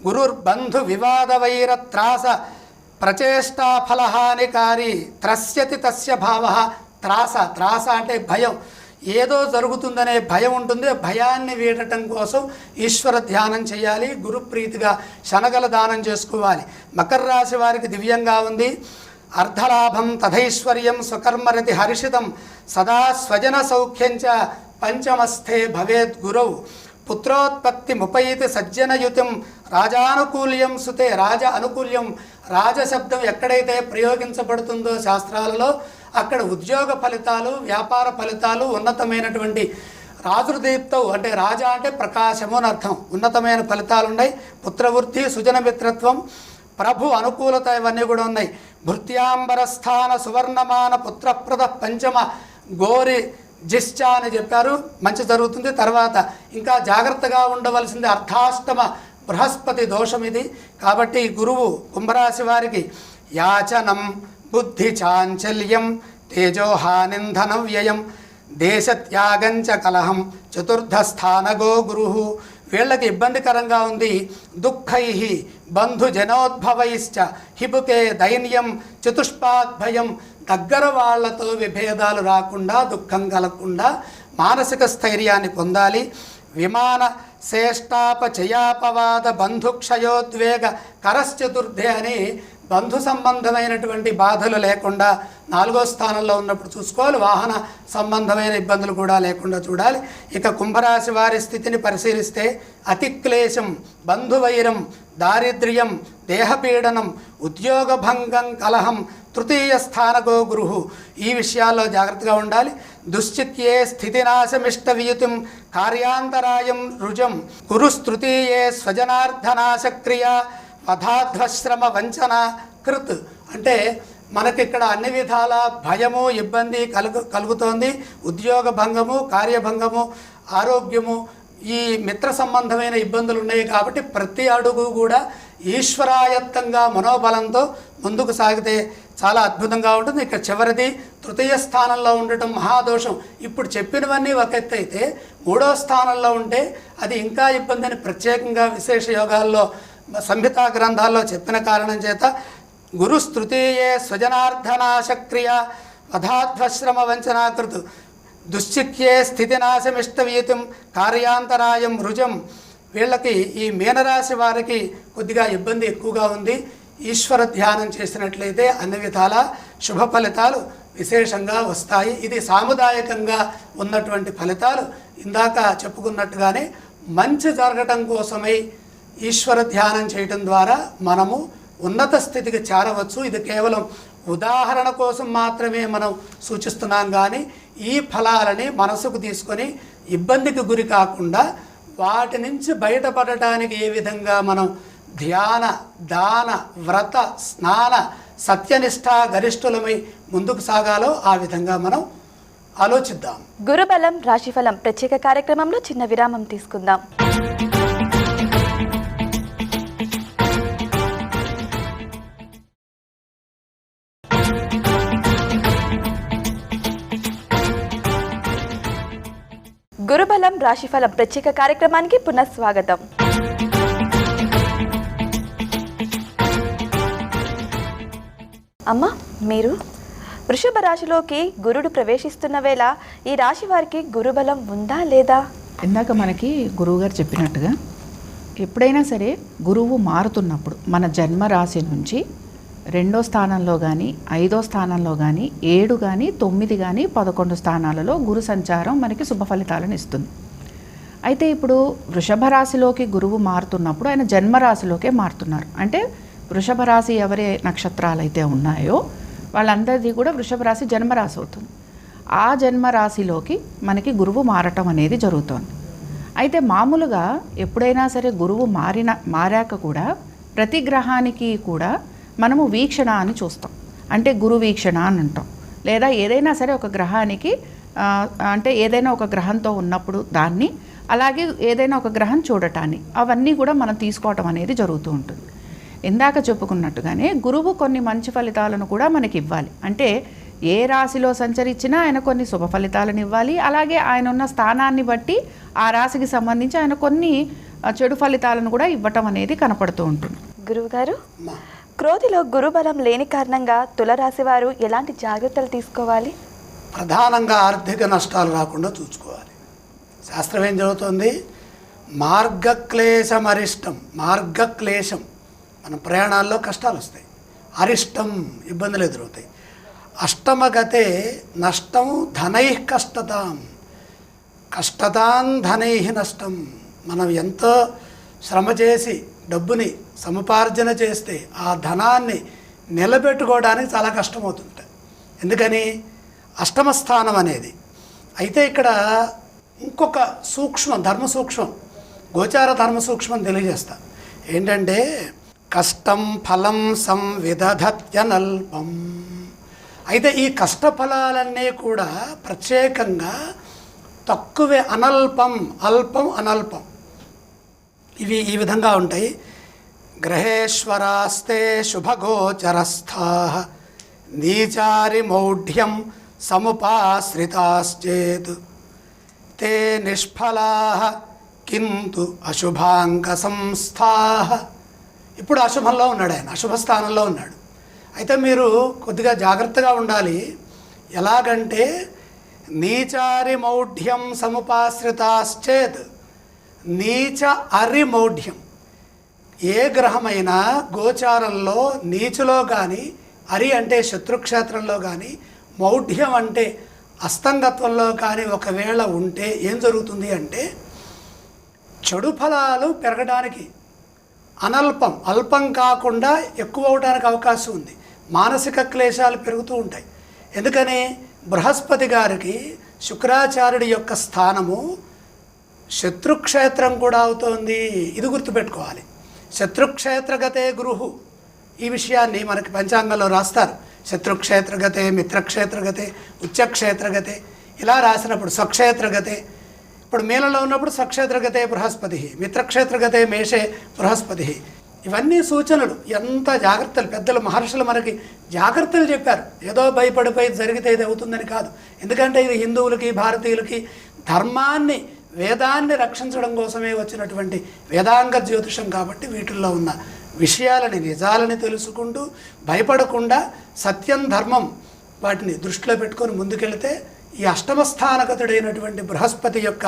గురుర్బంధు వివాద వైర త్రాస ప్రచేష్టాఫలహానికారి. త్రస్యతి తస్య భావ. త్రాస అంటే భయం, ఏదో జరుగుతుందనే భయం ఉంటుంది. భయాన్ని వీడటం కోసం ఈశ్వర ధ్యానం చేయాలి, గురుప్రీతిగా శనగల దానం చేసుకోవాలి. మకర రాశి వారికి దివ్యంగా ఉంది. అర్ధలాభం తథైశ్వర్యం స్వకర్మరతి హర్షితం సదా స్వజన సౌఖ్యంచ పంచమస్థే భవేద్ గురౌ. పుత్రోత్పత్తి ముపైతి సజ్జనయుతిం రాజానుకూల్యం సుతే. రాజ అనుకూల్యం, రాజశబ్దం ఎక్కడైతే ప్రయోగించబడుతుందో శాస్త్రాలలో అక్కడ ఉద్యోగ ఫలితాలు, వ్యాపార ఫలితాలు, ఉన్నతమైనటువంటి రాజుదీప్తవు అంటే రాజా అంటే ప్రకాశము అని అర్థం. ఉన్నతమైన ఫలితాలు ఉన్నాయి. పుత్రవృద్ధి, సుజన మిత్రత్వం, ప్రభు అనుకూలత ఇవన్నీ కూడా ఉన్నాయి. భృత్యాంబరస్థాన సువర్ణమాన పుత్రప్రద పంచమ గోరి జిశ్చ అని చెప్పారు. మంచి జరుగుతుంది. తర్వాత ఇంకా జాగ్రత్తగా ఉండవలసింది అర్ధాష్టమ బృహస్పతి దోషం ఇది. కాబట్టి గురువు కుంభరాశి వారికి యాచనం బుద్ధి చాంచల్యం తేజోహానిం ధన వ్యయం దేశత్యాగంచ కలహం చతుర్థస్థానగో గురు. వీళ్ళకి ఇబ్బందికరంగా ఉంది. దుఃఖై బంధుజనోద్భవైశ్చ హిబుకే దైన్యం చతుష్పాద్భయం. దగ్గర వాళ్లతో విభేదాలు రాకుండా, దుఃఖం కలగకుండా మానసిక స్థైర్యాన్ని పొందాలి. విమాన శ్రేష్టాపచయాపవాద బంధుక్షయోద్వేగ కరశ్చతుర్థే అని బంధు సంబంధమైనటువంటి బాధలు లేకుండా 4వ స్థానంలో ఉన్నప్పుడు చూసుకోవాలి. వాహన సంబంధమైన ఇబ్బందులు కూడా లేకుండా చూడాలి. ఇక కుంభరాశి వారి స్థితిని పరిశీలిస్తే అతిక్లేశం, బంధువైరం, దారిద్ర్యం, దేహపీడనం, ఉద్యోగభంగం, కలహం, తృతీయ స్థానగో గురు. ఈ విషయాల్లో జాగ్రత్తగా ఉండాలి. దుశ్చిత్యే స్థితినాశమిష్టవియుతిం కార్యాంతరాయం రుజం గురుస్తృతీయే స్వజనార్ధనాశక్రియ వధాధ్వశ్రమ వంచన కృత్. అంటే మనకిక్కడ అన్ని విధాల భయము, ఇబ్బంది కలుగుతోంది. ఉద్యోగ భంగము, కార్యభంగము, ఆరోగ్యము, ఈ మిత్ర సంబంధమైన ఇబ్బందులు ఉన్నాయి. కాబట్టి ప్రతి అడుగు కూడా ఈశ్వరాయత్తంగా మనోబలంతో ముందుకు సాగితే చాలా అద్భుతంగా ఉంటుంది. ఇక చివరిది తృతీయ స్థానంలో ఉండటం మహాదోషం. ఇప్పుడు చెప్పినవన్నీ ఒక ఎత్తు అయితే 3వ స్థానంలో ఉంటే అది ఇంకా ఇబ్బంది అని ప్రత్యేకంగా విశేష యోగాల్లో సంహితా గ్రంథాల్లో చెప్పిన కారణం చేత గురుస్తృతీయే స్వజనార్ధనాశక్రియ వధాధ్వశ్రమ వంచనాకృతు దుశ్చిత్యే స్థితినాశమిష్టవీతం కార్యాంతరాయం రుజం. వీళ్ళకి ఈ మీనరాశి వారికి కొద్దిగా ఇబ్బంది ఎక్కువగా ఉంది. ఈశ్వర ధ్యానం చేసినట్లయితే అన్ని విధాల శుభ ఫలితాలు విశేషంగా వస్తాయి. ఇది సాముదాయకంగా ఉన్నటువంటి ఫలితాలు. ఇందాక చెప్పుకున్నట్టుగానే మంచి జరగటం కోసమై ఈశ్వర ధ్యానం చేయటం ద్వారా మనము ఉన్నత స్థితికి చేరవచ్చు. ఇది కేవలం ఉదాహరణ కోసం మాత్రమే మనం సూచిస్తున్నాం. కానీ ఈ ఫలాలని మనసుకు తీసుకొని ఇబ్బందికి గురి కాకుండా వాటి నుంచి బయటపడటానికి ఏ విధంగా మనం ధ్యాన, దాన, వ్రత, స్నాన, సత్యనిష్ట గరిష్ఠులమై ముందుకు సాగాలో ఆ విధంగా మనం ఆలోచిద్దాం. గురుబలం రాశిఫలం ప్రత్యేక కార్యక్రమంలో చిన్న విరామం తీసుకుందాం. గురుబలం రాశిఫలం ప్రత్యేక కార్యక్రమానికి పునఃస్వాగతం. అమ్మ, మీరు వృషభ రాశిలోకి గురుడు ప్రవేశిస్తున్న వేళ ఈ రాశి వారికి గురుబలం ఉందా లేదా? ఇందాక మనకి గురువుగారు చెప్పినట్టుగా ఎప్పుడైనా సరే గురువు మారుతున్నప్పుడు మన జన్మ రాశి నుంచి 2వ స్థానంలో కానీ 5వ స్థానంలో కానీ 7 కానీ 9 కానీ 11 స్థానాలలో గురు సంచారం మనకి శుభ ఫలితాలను ఇస్తుంది. అయితే ఇప్పుడు వృషభ రాశిలోకి గురువు మారుతున్నప్పుడు ఆయన జన్మరాశిలోకే మారుతున్నారు. అంటే వృషభ రాశి ఎవరి నక్షత్రాలు అయితే ఉన్నాయో వాళ్ళందరిది కూడా వృషభ రాశి జన్మరాశి అవుతుంది. ఆ జన్మరాశిలోకి మనకి గురువు మారటం అనేది జరుగుతోంది. అయితే మామూలుగా ఎప్పుడైనా సరే గురువు మారాక కూడా ప్రతి గ్రహానికి కూడా మనము వీక్షణ అని చూస్తాం. అంటే గురు వీక్షణ అని అంటాం. లేదా ఏదైనా సరే ఒక గ్రహానికి అంటే ఏదైనా ఒక గ్రహంతో ఉన్నప్పుడు దాన్ని, అలాగే ఏదైనా ఒక గ్రహం చూడటాన్ని, అవన్నీ కూడా మనం తీసుకోవటం అనేది జరుగుతూ ఉంటుంది. ఇందాక చెప్పుకున్నట్టుగానే గురువు కొన్ని మంచి ఫలితాలను కూడా మనకి ఇవ్వాలి. అంటే ఏ రాశిలో సంచరించినా ఆయన కొన్ని శుభ ఫలితాలను ఇవ్వాలి. అలాగే ఆయన ఉన్న స్థానాన్ని బట్టి ఆ రాశికి సంబంధించి ఆయన కొన్ని చెడు ఫలితాలను కూడా ఇవ్వటం అనేది కనపడుతూ ఉంటుంది. గురువుగారు, క్రోధిలో గురుబలం లేని కారణంగా తులరాశి వారు ఎలాంటి జాగ్రత్తలు తీసుకోవాలి? ప్రధానంగా ఆర్థిక నష్టాలు రాకుండా చూసుకోవాలి. శాస్త్రం ఏం చదువుతుంది? మార్గక్లేశమరిష్టం. మార్గక్లేశం, మన ప్రయాణాల్లో కష్టాలు వస్తాయి. అరిష్టం, ఇబ్బందులు ఎదురవుతాయి. అష్టమగతే నష్టం ధనై కష్టతాం. కష్టతాం ధనై నష్టం. మనం ఎంతో శ్రమ చేసి డబ్బుని సముపార్జన చేస్తే ఆ ధనాన్ని నిలబెట్టుకోవడానికి చాలా కష్టమవుతుంది. ఎందుకని? అష్టమ స్థానం అనేది. అయితే ఇక్కడ ఇంకొక సూక్ష్మం, ధర్మ సూక్ష్మం, గోచార ధర్మ సూక్ష్మం తెలియజేస్తా. ఏంటంటే కష్టం ఫలం సంవిదధత్యనల్పం. అయితే ఈ కష్టఫలాలన్నీ కూడా ప్రత్యేకంగా తక్కువే. అనల్పం, అల్పం, అనల్పం, ఇవి ఈ విధంగా ఉంటాయి. గ్రహేశ్వరాస్తే శుభగోచరస్థా నీచారి మౌఢ్యం సముపాశ్రితాశ్చేత్ తే నిష్ఫలా కింతు అశుభాంక సంస్థా. ఇప్పుడు అశుభంలో ఉన్నాడు ఆయన, అశుభ స్థానంలో ఉన్నాడు. అయితే మీరు కొద్దిగా జాగ్రత్తగా ఉండాలి. ఎలాగంటే నీచారి మౌఢ్యం సముపాశ్రితాశ్చేత్, నీచ అరి మౌఢ్యం. ఏ గ్రహమైనా గోచారంలో నీచులో కానీ, అరి అంటే శత్రుక్షేత్రంలో కానీ, మౌఢ్యం అంటే అస్తంగత్వంలో కానీ ఒకవేళ ఉంటే ఏం జరుగుతుంది అంటే చెడు ఫలాలు పెరగడానికి, అనల్పం అల్పం కాకుండా ఎక్కువ అవడానికి అవకాశం ఉంది. మానసిక క్లేశాలు పెరుగుతూ ఉంటాయి. ఎందుకని బృహస్పతి గారికి శుక్రాచార్యుడి యొక్క స్థానము శత్రుక్షేత్రం కూడా అవుతోంది. ఇది గుర్తుపెట్టుకోవాలి. శత్రుక్షేత్రగతే గురుహు. ఈ విషయాన్ని మనకి పంచాంగంలో రాస్తారు. శత్రుక్షేత్రగతే, మిత్రక్షేత్రగతే, ఉచ్చక్షేత్రగతే ఇలా రాసినప్పుడు స్వక్షేత్రగతే. ఇప్పుడు మీనంలో ఉన్నప్పుడు స్వక్షేత్రగతే బృహస్పతి, మిత్రక్షేత్రగతే మేషే బృహస్పతి. ఇవన్నీ సూచనలు. ఎంత జాగ్రత్తలు, పెద్దలు మహర్షులు మనకి జాగ్రత్తలు చెప్పారు. ఏదో భయపడిపోయి జరిగితే ఇది అవుతుందని కాదు. ఎందుకంటే ఇది హిందువులకి, భారతీయులకి ధర్మాన్ని, వేదాన్ని రక్షించడం కోసమే వచ్చినటువంటి వేదాంగ జ్యోతిషం. కాబట్టి వీటిల్లో ఉన్న విషయాలని, నిజాలని తెలుసుకుంటూ భయపడకుండా సత్యం, ధర్మం వాటిని దృష్టిలో పెట్టుకొని ముందుకెళ్తే ఈ అష్టమస్థానగతుడైనటువంటి బృహస్పతి యొక్క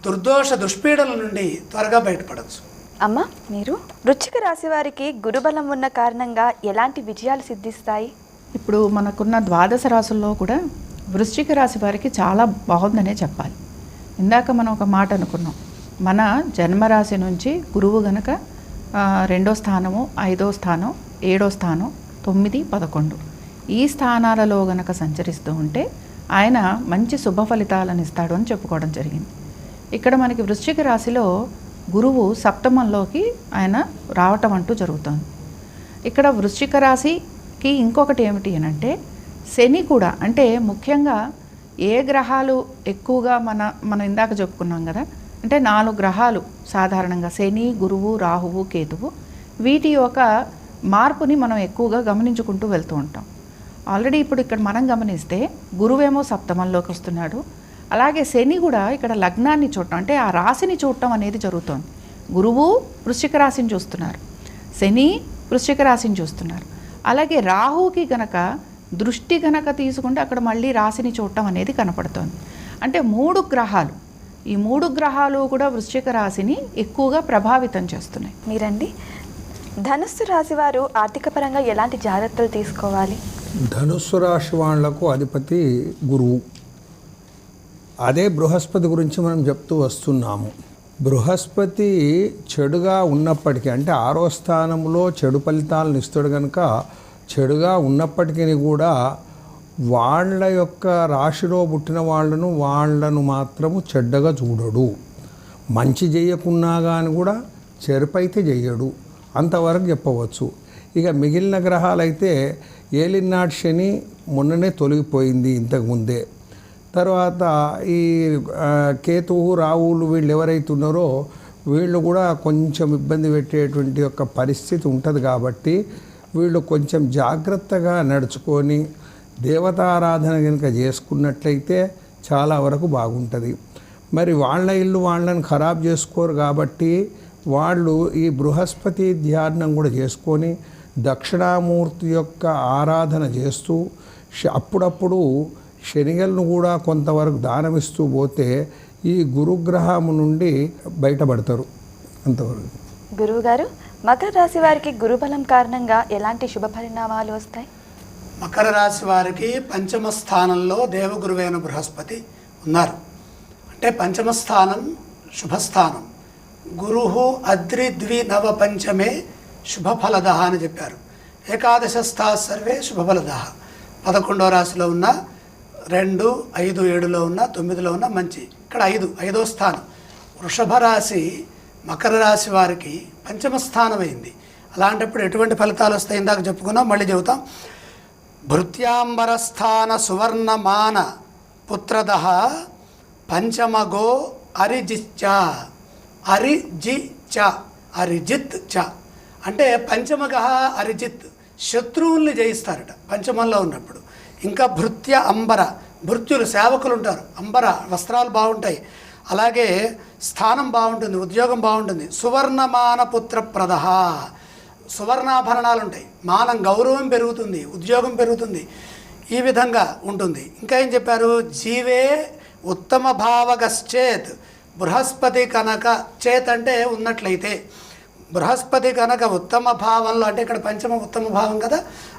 దుర్దోష దుష్పీడల నుండి త్వరగా బయటపడవచ్చు. అమ్మ, మీరు వృశ్చిక రాశి వారికి గురుబలం ఉన్న కారణంగా ఎలాంటి విజయాలు సిద్ధిస్తాయి? ఇప్పుడు మనకున్న ద్వాదశ రాశుల్లో కూడా వృశ్చిక రాశి వారికి చాలా బాగుందనే చెప్పాలి. ఇందాక మనం ఒక మాట అనుకున్నాం, మన జన్మరాశి నుంచి గురువు గనక 2వ స్థానము, 5వ స్థానం, 7వ స్థానం, 9, 11 ఈ స్థానాలలో గనక సంచరిస్తూ ఉంటే ఆయన మంచి శుభ ఫలితాలను ఇస్తాడు అని చెప్పుకోవడం జరిగింది. ఇక్కడ మనకి వృశ్చిక రాశిలో గురువు సప్తమంలోకి ఆయన రావటం అంటూ జరుగుతుంది. ఇక్కడ వృశ్చిక రాశికి ఇంకొకటి ఏమిటి అనంటే శని కూడా, అంటే ముఖ్యంగా ఏ గ్రహాలు ఎక్కువగా మనం ఇందాక చెప్పుకున్నాం కదా, అంటే 4 గ్రహాలు సాధారణంగా శని, గురువు, రాహువు, కేతువు, వీటి యొక్క మార్పుని మనం ఎక్కువగా గమనించుకుంటూ వెళ్తూ ఉంటాం. ఆల్రెడీ ఇప్పుడు ఇక్కడ మనం గమనిస్తే గురువేమో సప్తమంలోకి వస్తున్నాడు. అలాగే శని కూడా ఇక్కడ లగ్నాన్ని చూడటం, అంటే ఆ రాశిని చూడటం అనేది జరుగుతోంది. గురువు వృశ్చిక రాశిని చూస్తున్నారు, శని వృశ్చిక రాశిని చూస్తున్నారు. అలాగే రాహువుకి గనక దృష్టి గనక తీసుకుంటే అక్కడ మళ్ళీ రాశిని చూడటం అనేది కనపడుతోంది. అంటే 3 గ్రహాలు, ఈ 3 గ్రహాలు కూడా వృశ్చిక రాశిని ఎక్కువగా ప్రభావితం చేస్తున్నాయి. మీరండి, ధనుస్సు రాశి వారు ఆర్థిక పరంగా ఎలాంటి జాగ్రత్తలు తీసుకోవాలి? ధనుస్సు రాశి వాళ్లకు అధిపతి గురువు. అదే బృహస్పతి గురించి మనం చెప్తూ వస్తున్నాము. బృహస్పతి చెడుగా ఉన్నప్పటికీ, అంటే 6వ స్థానంలో చెడు ఫలితాలను ఇస్తాడు కనుక చెడుగా ఉన్నప్పటికీ కూడా వాళ్ళ యొక్క రాశిలో పుట్టిన వాళ్ళను మాత్రము చెడ్డగా చూడడు. మంచి చేయకున్నా కానీ కూడా చెరుపైతే చెయ్యడు, అంతవరకు చెప్పవచ్చు. ఇక మిగిలిన గ్రహాలైతే ఏలినాటి శని మొన్ననే తొలగిపోయింది ఇంతకుముందే. తర్వాత ఈ కేతువు, రావులు వీళ్ళు ఎవరైతే ఉన్నారో వీళ్ళు కూడా కొంచెం ఇబ్బంది పెట్టేటువంటి యొక్క పరిస్థితి ఉంటుంది. కాబట్టి వీళ్ళు కొంచెం జాగ్రత్తగా నడుచుకొని దేవతారాధన కనుక చేసుకున్నట్లయితే చాలా వరకు బాగుంటుంది. మరి వాళ్ళ ఇల్లు వాళ్ళని ఖరాబ్ చేసుకోరు కాబట్టి వాళ్ళు ఈ బృహస్పతి ధ్యానం కూడా చేసుకొని దక్షిణామూర్తి యొక్క ఆరాధన చేస్తూ అప్పుడప్పుడు శనిగలను కూడా కొంతవరకు దానమిస్తూ పోతే ఈ గురుగ్రహము నుండి బయటపడతారు. అంతవరకు. గురువుగారు, మకర రాశి వారికి గురుబలం కారణంగా ఎలాంటి శుభ పరిణామాలు వస్తాయి? మకర రాశి వారికి పంచమ స్థానంలో దేవగురువైన బృహస్పతి ఉన్నారు. అంటే పంచమ స్థానం శుభస్థానం. గురుహు అద్రి ద్వి నవ పంచమే శుభఫలద అని చెప్పారు. ఏకాదశస్థా సర్వే శుభఫలద. 11వ రాశిలో ఉన్న 2, 5, 7లో ఉన్న 9లో ఉన్న మంచి. ఇక్కడ 5వ స్థానం వృషభ రాశి మకర రాశి వారికి పంచమ స్థానం అయింది. అలాంటప్పుడు ఎటువంటి ఫలితాలు వస్తాయి ఇందాక చెప్పుకున్నాం, మళ్ళీ చెబుతాం. భృత్యాంబరస్థాన సువర్ణమాన పుత్రద పంచమగో అరిజిచ్చ. అరిజిచ్చ, అరిజిత్ చ అంటే పంచమగ అరిజిత్, శత్రువుల్ని జయిస్తారట పంచమంలో ఉన్నప్పుడు. ఇంకా భృత్య అంబర, భృత్యులు సేవకులు ఉంటారు, అంబర వస్త్రాలు బాగుంటాయి, అలాగే స్థానం బాగుంటుంది, ఉద్యోగం బాగుంటుంది. సువర్ణమాన పుత్ర ప్రద, సువర్ణాభరణాలు ఉంటాయి, మానం గౌరవం పెరుగుతుంది, ఉద్యోగం పెరుగుతుంది, ఈ విధంగా ఉంటుంది. ఇంకా ఏం చెప్పారు, జీవే ఉత్తమ భావగశ్చేత్, బృహస్పతి కనుక, చేత్ అంటే ఉన్నట్లయితే, బృహస్పతి కనుక ఉత్తమ భావంలో, అంటే ఇక్కడ పంచమ ఉత్తమ భావం కదా,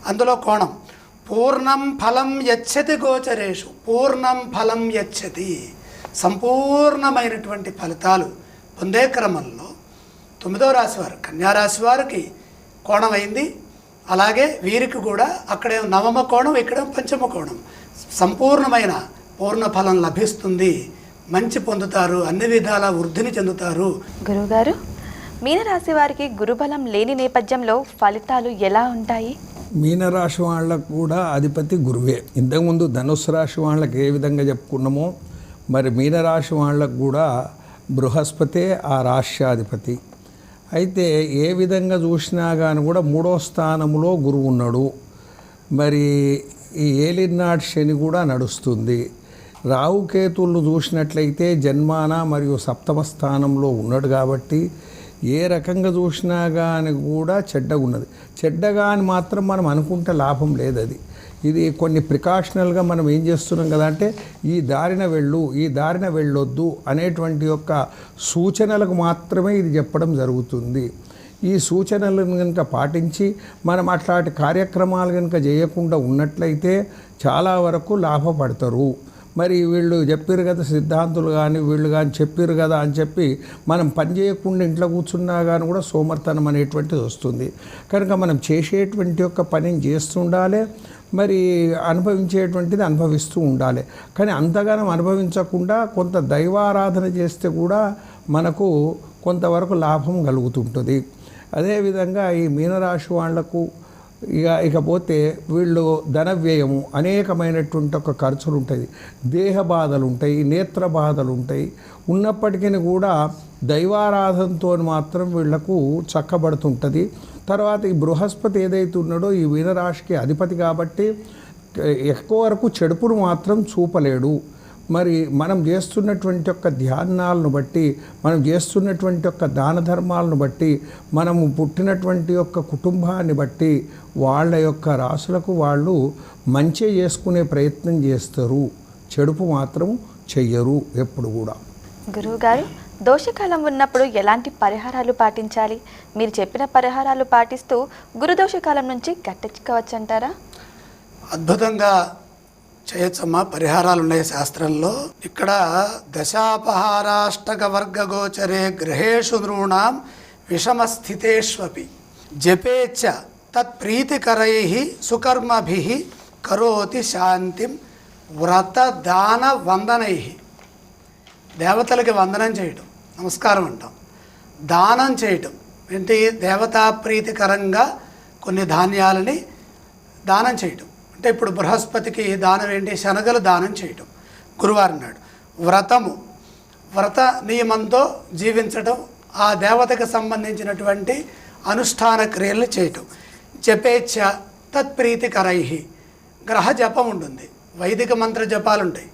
అందులో కోణం, పూర్ణం ఫలం యచ్చతి గోచరేషు, పూర్ణం ఫలం యచ్చతి, సంపూర్ణమైనటువంటి ఫలితాలు పొందే క్రమంలో 9వ రాశి వారు, కన్యారాశి వారికి కోణం అయింది. అలాగే వీరికి కూడా అక్కడే నవమ కోణం, ఇక్కడ పంచమ కోణం, సంపూర్ణమైన పూర్ణ ఫలం లభిస్తుంది, మంచి పొందుతారు, అన్ని విధాల వృద్ధిని చెందుతారు. గురువుగారు, మీనరాశి వారికి గురుబలం లేని నేపథ్యంలో ఫలితాలు ఎలా ఉంటాయి? మీనరాశి వాళ్ళకు కూడా అధిపతి గురువే. ఇంతకుముందు ధనుస్సు రాశి వాళ్ళకి ఏ విధంగా చెప్పుకున్నామో, మరి మీనరాశి వాళ్ళకు కూడా బృహస్పతే ఆ రాష్ట్రాధిపతి. అయితే ఏ విధంగా చూసినా కానీ కూడా 3వ స్థానంలో గురువు ఉన్నాడు. మరి ఈ ఏలినాటి శని కూడా నడుస్తుంది. రాహుకేతువులను చూసినట్లయితే జన్మాన మరియు 7వ స్థానంలో ఉన్నాడు కాబట్టి ఏ రకంగా చూసినా కానీ కూడా చెడ్డగా ఉన్నది. చెడ్డగా అని మాత్రం మనం అనుకుంటే లాభం లేదు. అది ఇది కొన్ని ప్రికాషనల్గా మనం ఏం చేస్తున్నాం కదా అంటే, ఈ దారిన వెళ్ళు, ఈ దారిన వెళ్ళొద్దు అనేటువంటి యొక్క సూచనలకు మాత్రమే ఇది చెప్పడం జరుగుతుంది. ఈ సూచనలను కనుక పాటించి మనం అట్లాంటి కార్యక్రమాలు కనుక చేయకుండా ఉన్నట్లయితే చాలా వరకు లాభపడతారు. మరి వీళ్ళు చెప్పారు కదా, సిద్ధాంతులు కానీ వీళ్ళు కానీ చెప్పారు కదా అని చెప్పి మనం పని చేయకుండా ఇంట్లో కూర్చున్నా కానీ కూడా సోమర్తనం అనేటువంటిది వస్తుంది. కనుక మనం చేసేటువంటి యొక్క పనిని చేస్తుండాలి, మరి అనుభవించేటువంటిది అనుభవిస్తూ ఉండాలి. కానీ అంతగానం అనుభవించకుండా కొంత దైవారాధన చేస్తే కూడా మనకు కొంతవరకు లాభం కలుగుతుంటుంది. అదేవిధంగా ఈ మీనరాశి వాళ్లకు ఇకపోతే వీళ్ళు ధన వ్యయము, అనేకమైనటువంటి ఒక ఖర్చులు ఉంటాయి, దేహ బాధలు ఉంటాయి, నేత్ర బాధలు ఉంటాయి. ఉన్నప్పటికీ కూడా దైవారాధనతో మాత్రం వీళ్లకు చక్కబడుతుంటుంది. తర్వాత ఈ బృహస్పతి ఏదైతే ఉన్నాడో ఈ మీనరాశికి అధిపతి కాబట్టి ఎక్కువ వరకు చెడుపును మాత్రం చూపలేడు. మరి మనం చేస్తున్నటువంటి యొక్క ధ్యానాలను బట్టి, మనం చేస్తున్నటువంటి యొక్క దాన ధర్మాలను బట్టి, మనము పుట్టినటువంటి యొక్క కుటుంబాన్ని బట్టి వాళ్ళ యొక్క రాసులకు వాళ్ళు మంచి చేసుకునే ప్రయత్నం చేస్తారు, చెడుపు మాత్రం చెయ్యరు ఎప్పుడు కూడా. గురువుగారు, దోషకాలం ఉన్నప్పుడు ఎలాంటి పరిహారాలు పాటించాలి? మీరు చెప్పిన పరిహారాలు పాటిస్తూ గురుదోషకాలం నుంచి గట్టెచ్చుకోవచ్చంటారా? అద్భుతంగా చేయొచ్చమ్మా. పరిహారాలు ఉన్నాయి శాస్త్రంలో. ఇక్కడ దశాపహారాష్టక వర్గ గోచరే గ్రహేషు నృణాం విషమస్థితేష్వపి జపేచ్చ తత్ప్రీతికరై సుకర్మభి కరోతి శాంతిం వ్రత దాన వందనై. దేవతలకి వందనం చేయటం, నమస్కారం అంటాం. దానం చేయటం ఏంటి? దేవతా ప్రీతికరంగా కొన్ని ధాన్యాలని దానం చేయటం. అంటే ఇప్పుడు బృహస్పతికి దానం ఏంటి? శనగలు దానం చేయటం. గురువారం నాడు వ్రతము, వ్రత నియమంతో జీవించటం, ఆ దేవతకు సంబంధించినటువంటి అనుష్ఠాన క్రియలు చేయటం. జపేచ్ఛ తత్ప్రీతికరై, గ్రహ జపం ఉంటుంది, వైదిక మంత్ర జపాలు ఉంటాయి,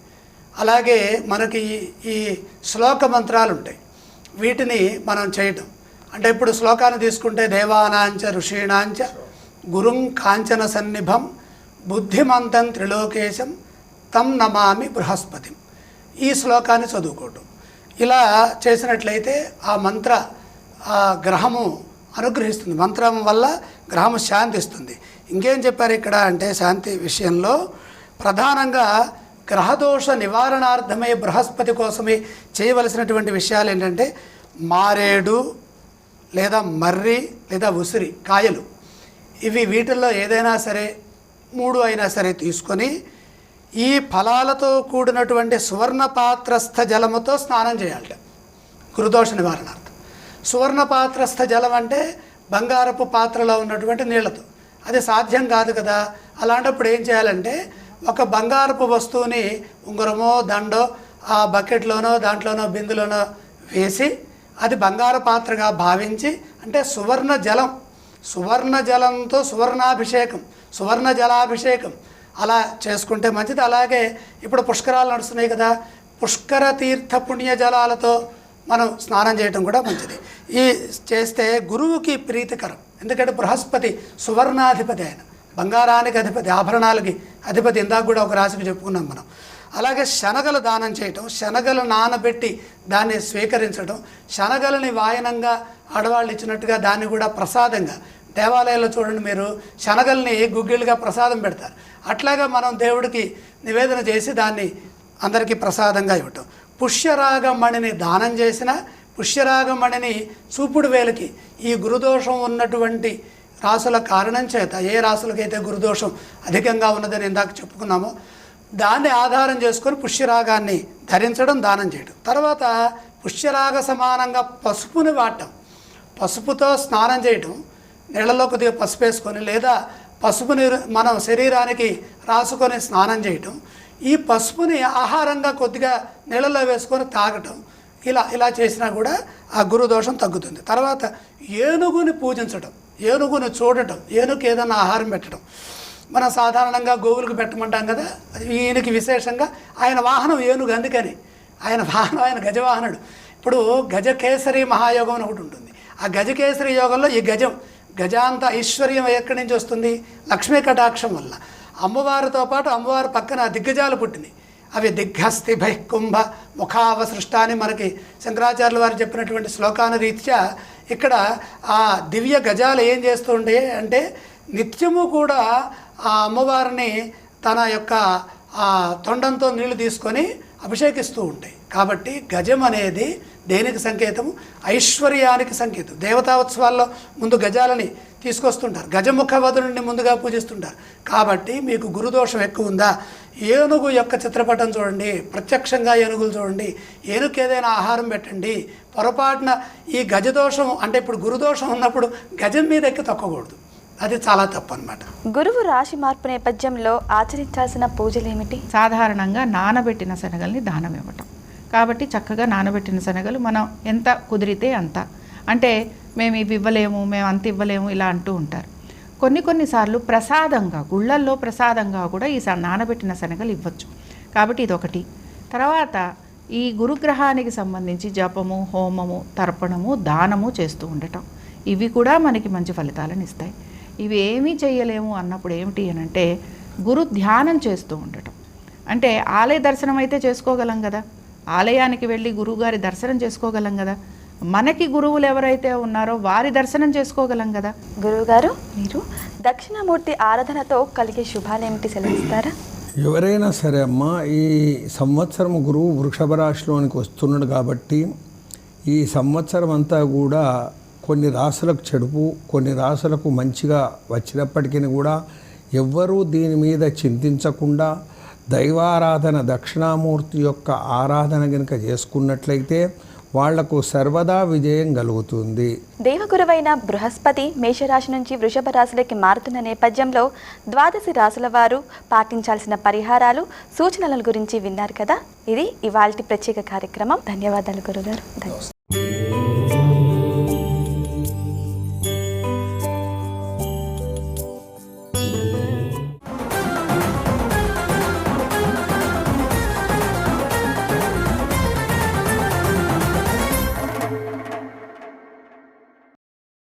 అలాగే మనకి ఈ శ్లోక మంత్రాలు ఉంటాయి, వీటిని మనం చేయటం. అంటే ఇప్పుడు శ్లోకాన్ని తీసుకుంటే దేవానాంచ ఋషీణాంచ గురుం కాంచన సన్నిభం బుద్ధిమంతం త్రిలోకేశం తం నమామి బృహస్పతిం, ఈ శ్లోకాన్ని చదువుకోవటం. ఇలా చేసినట్లయితే ఆ మంత్ర ఆ గ్రహము అనుగ్రహిస్తుంది, మంత్రం వల్ల గ్రహము శాంతిస్తుంది. ఇంకేం చెప్పారు ఇక్కడ అంటే శాంతి విషయంలో ప్రధానంగా గ్రహదోష నివారణార్థమై బృహస్పతి కోసమే చేయవలసినటువంటి విషయాలు ఏంటంటే మారేడు లేదా మర్రి లేదా ఉసిరి కాయలు, ఇవి వీటిల్లో ఏదైనా సరే 3 అయినా సరే తీసుకొని ఈ ఫలాలతో కూడినటువంటి సువర్ణపాత్రస్థ జలముతో స్నానం చేయాలట గురుదోష నివారణార్థం. సువర్ణపాత్రస్థ జలం అంటే బంగారపు పాత్రలో ఉన్నటువంటి నీళ్లతో, అది సాధ్యం కాదు కదా. అలాంటప్పుడు ఏం చేయాలంటే ఒక బంగారపు వస్తువుని ఉంగరమో దండో ఆ బకెట్లోనో దాంట్లోనో బిందులోనో వేసి అది బంగారు పాత్రగా భావించి, అంటే సువర్ణ జలం సువర్ణ జలంతో సువర్ణాభిషేకం, సువర్ణ జలాభిషేకం అలా చేసుకుంటే మంచిది. అలాగే ఇప్పుడు పుష్కరాలు నడుస్తున్నాయి కదా, పుష్కర తీర్థ పుణ్య జలాలతో మనం స్నానం చేయటం కూడా మంచిది. ఈ చేస్తే గురువుకి ప్రీతికరం. ఎందుకంటే బృహస్పతి సువర్ణాధిపతి, ఆయన బంగారానికి అధిపతి, ఆభరణాలకి అధిపతి. ఇందాక కూడా ఒక రాశికి చెప్పుకున్నాం మనం. అలాగే శనగలు దానం చేయటం, శనగలు నానబెట్టి దాన్ని స్వీకరించడం, శనగలని వాయనంగా ఆడవాళ్ళు ఇచ్చినట్టుగా దాన్ని కూడా ప్రసాదంగా, దేవాలయాల్లో చూడండి మీరు శనగల్ని గుగ్గిళ్ళుగా ప్రసాదం పెడతారు. అట్లాగా మనం దేవుడికి నివేదన చేసి దాన్ని అందరికీ ప్రసాదంగా ఇవ్వటం. పుష్యరాగమణిని దానం చేసిన, పుష్యరాగమణిని చూపుడు వేలకి ఈ గురుదోషం ఉన్నటువంటి రాసుల కారణం చేత, ఏ రాసులకైతే గురుదోషం అధికంగా ఉన్నదని ఇందాక చెప్పుకున్నామో దాన్ని ఆధారం చేసుకొని పుష్యరాగాన్ని ధరించడం, దానం చేయడం. తర్వాత పుష్యరాగ సమానంగా పసుపుని వాడటం, పసుపుతో స్నానం చేయటం, నీళ్ళలో కొద్దిగా పసుపు వేసుకొని లేదా పసుపుని మనం శరీరానికి రాసుకొని స్నానం చేయటం, ఈ పసుపుని ఆహారంగా కొద్దిగా నీళ్ళలో వేసుకొని తాగటం, ఇలా చేసినా కూడా ఆ గురుదోషం తగ్గుతుంది. తర్వాత ఏనుగుని పూజించడం, ఏనుగుని చూడటం, ఏనుగుకి ఏదైనా ఆహారం పెట్టడం. మనం సాధారణంగా గోవులకు పెట్టమంటాం కదా, ఈయనకి విశేషంగా ఆయన వాహనం ఏనుగు, అందుకని ఆయన వాహనం, ఆయన గజవాహనుడు. ఇప్పుడు గజకేసరి మహాయోగం అని ఒకటి ఉంటుంది. ఆ గజకేసరి యోగంలో ఈ గజాంత ఐశ్వర్యం ఎక్కడి నుంచి వస్తుంది? లక్ష్మీ కటాక్షం వల్ల. అమ్మవారితో పాటు అమ్మవారి పక్కన దిగ్గజాలు పుట్టినాయి. అవి దిగ్గస్తి బహికుంభ ముఖావసృష్ట అని మనకి శంకరాచార్యుల వారు చెప్పినటువంటి శ్లోకాను రీత్యా ఇక్కడ ఆ దివ్య గజాలు ఏం చేస్తుండే అంటే నిత్యము కూడా ఆ అమ్మవారిని తన యొక్క ఆ తొండంతో నీళ్లు తీసుకొని అభిషేకిస్తూ ఉంటాయి. కాబట్టి గజం అనేది దేనికి సంకేతము? ఐశ్వర్యానికి సంకేతం. దేవతా ఉత్సవాల్లో ముందు గజాలని తీసుకొస్తుంటారు, గజముఖ వదుని ముందుగా పూజిస్తుంటారు. కాబట్టి మీకు గురుదోషం ఎక్కువ ఉందా? ఏనుగు యొక్క చిత్రపటం చూడండి, ప్రత్యక్షంగా ఏనుగులు చూడండి, ఏనుగుకి ఏదైనా ఆహారం పెట్టండి. పొరపాటున ఈ గజదోషం అంటే ఇప్పుడు గురుదోషం ఉన్నప్పుడు గజం మీద ఎక్కి తొక్కకూడదు, అది చాలా తప్పు అన్నమాట. గురువు రాశి మార్పు నేపథ్యంలో ఆచరించాల్సిన పూజలు ఏమిటి? సాధారణంగా నానబెట్టిన శనగల్ని దానం ఇవ్వటం. కాబట్టి చక్కగా నానబెట్టిన శనగలు మనం ఎంత కుదిరితే అంత, అంటే మేము ఇవి ఇవ్వలేము, మేము అంత ఇవ్వలేము ఇలా అంటూ ఉంటారు. కొన్నిసార్లు ప్రసాదంగా, గుళ్ళల్లో ప్రసాదంగా కూడా ఈ నానబెట్టిన శనగలు ఇవ్వచ్చు. కాబట్టి ఇదొకటి. తర్వాత ఈ గురుగ్రహానికి సంబంధించి జపము, హోమము, తర్పణము, దానము చేస్తూ ఉండటం, ఇవి కూడా మనకి మంచి ఫలితాలను ఇస్తాయి. ఇవి ఏమీ చేయలేము అన్నప్పుడు ఏమిటి అని అంటే గురు ధ్యానం చేస్తూ ఉండటం. అంటే ఆలయ దర్శనం అయితే చేసుకోగలం కదా, ఆలయానికి వెళ్ళి గురువుగారి దర్శనం చేసుకోగలం కదా, మనకి గురువులు ఎవరైతే ఉన్నారో వారి దర్శనం చేసుకోగలం కదా. గురువుగారు, మీరు దక్షిణామూర్తి ఆరాధనతో కలిగే శుభాలు ఏమిటి సెలవిస్తారా? ఎవరైనా సరే అమ్మ, ఈ సంవత్సరం గురువు వృషభ రాశిలోనికి వస్తున్నాడు కాబట్టి ఈ సంవత్సరం అంతా కూడా కొన్ని రాశులకు చెడుపు, కొన్ని రాశులకు మంచిగా వచ్చినప్పటికీ కూడా ఎవ్వరూ దీని మీద చింతించకుండా దైవారాధన, దక్షిణామూర్తి యొక్క ఆరాధన కనుక చేసుకున్నట్లయితే వాళ్లకు సర్వదా విజయం కలుగుతుంది. దేవగురువైన బృహస్పతి మేషరాశి నుంచి వృషభ రాశిలోకి మారుతున్న నేపథ్యంలో ద్వాదశి రాశుల వారు పాటించాల్సిన పరిహారాలు, సూచనల గురించి విన్నారు కదా. ఇది ఇవాల్టి ప్రత్యేక కార్యక్రమం. ధన్యవాదాలు గురుగారు.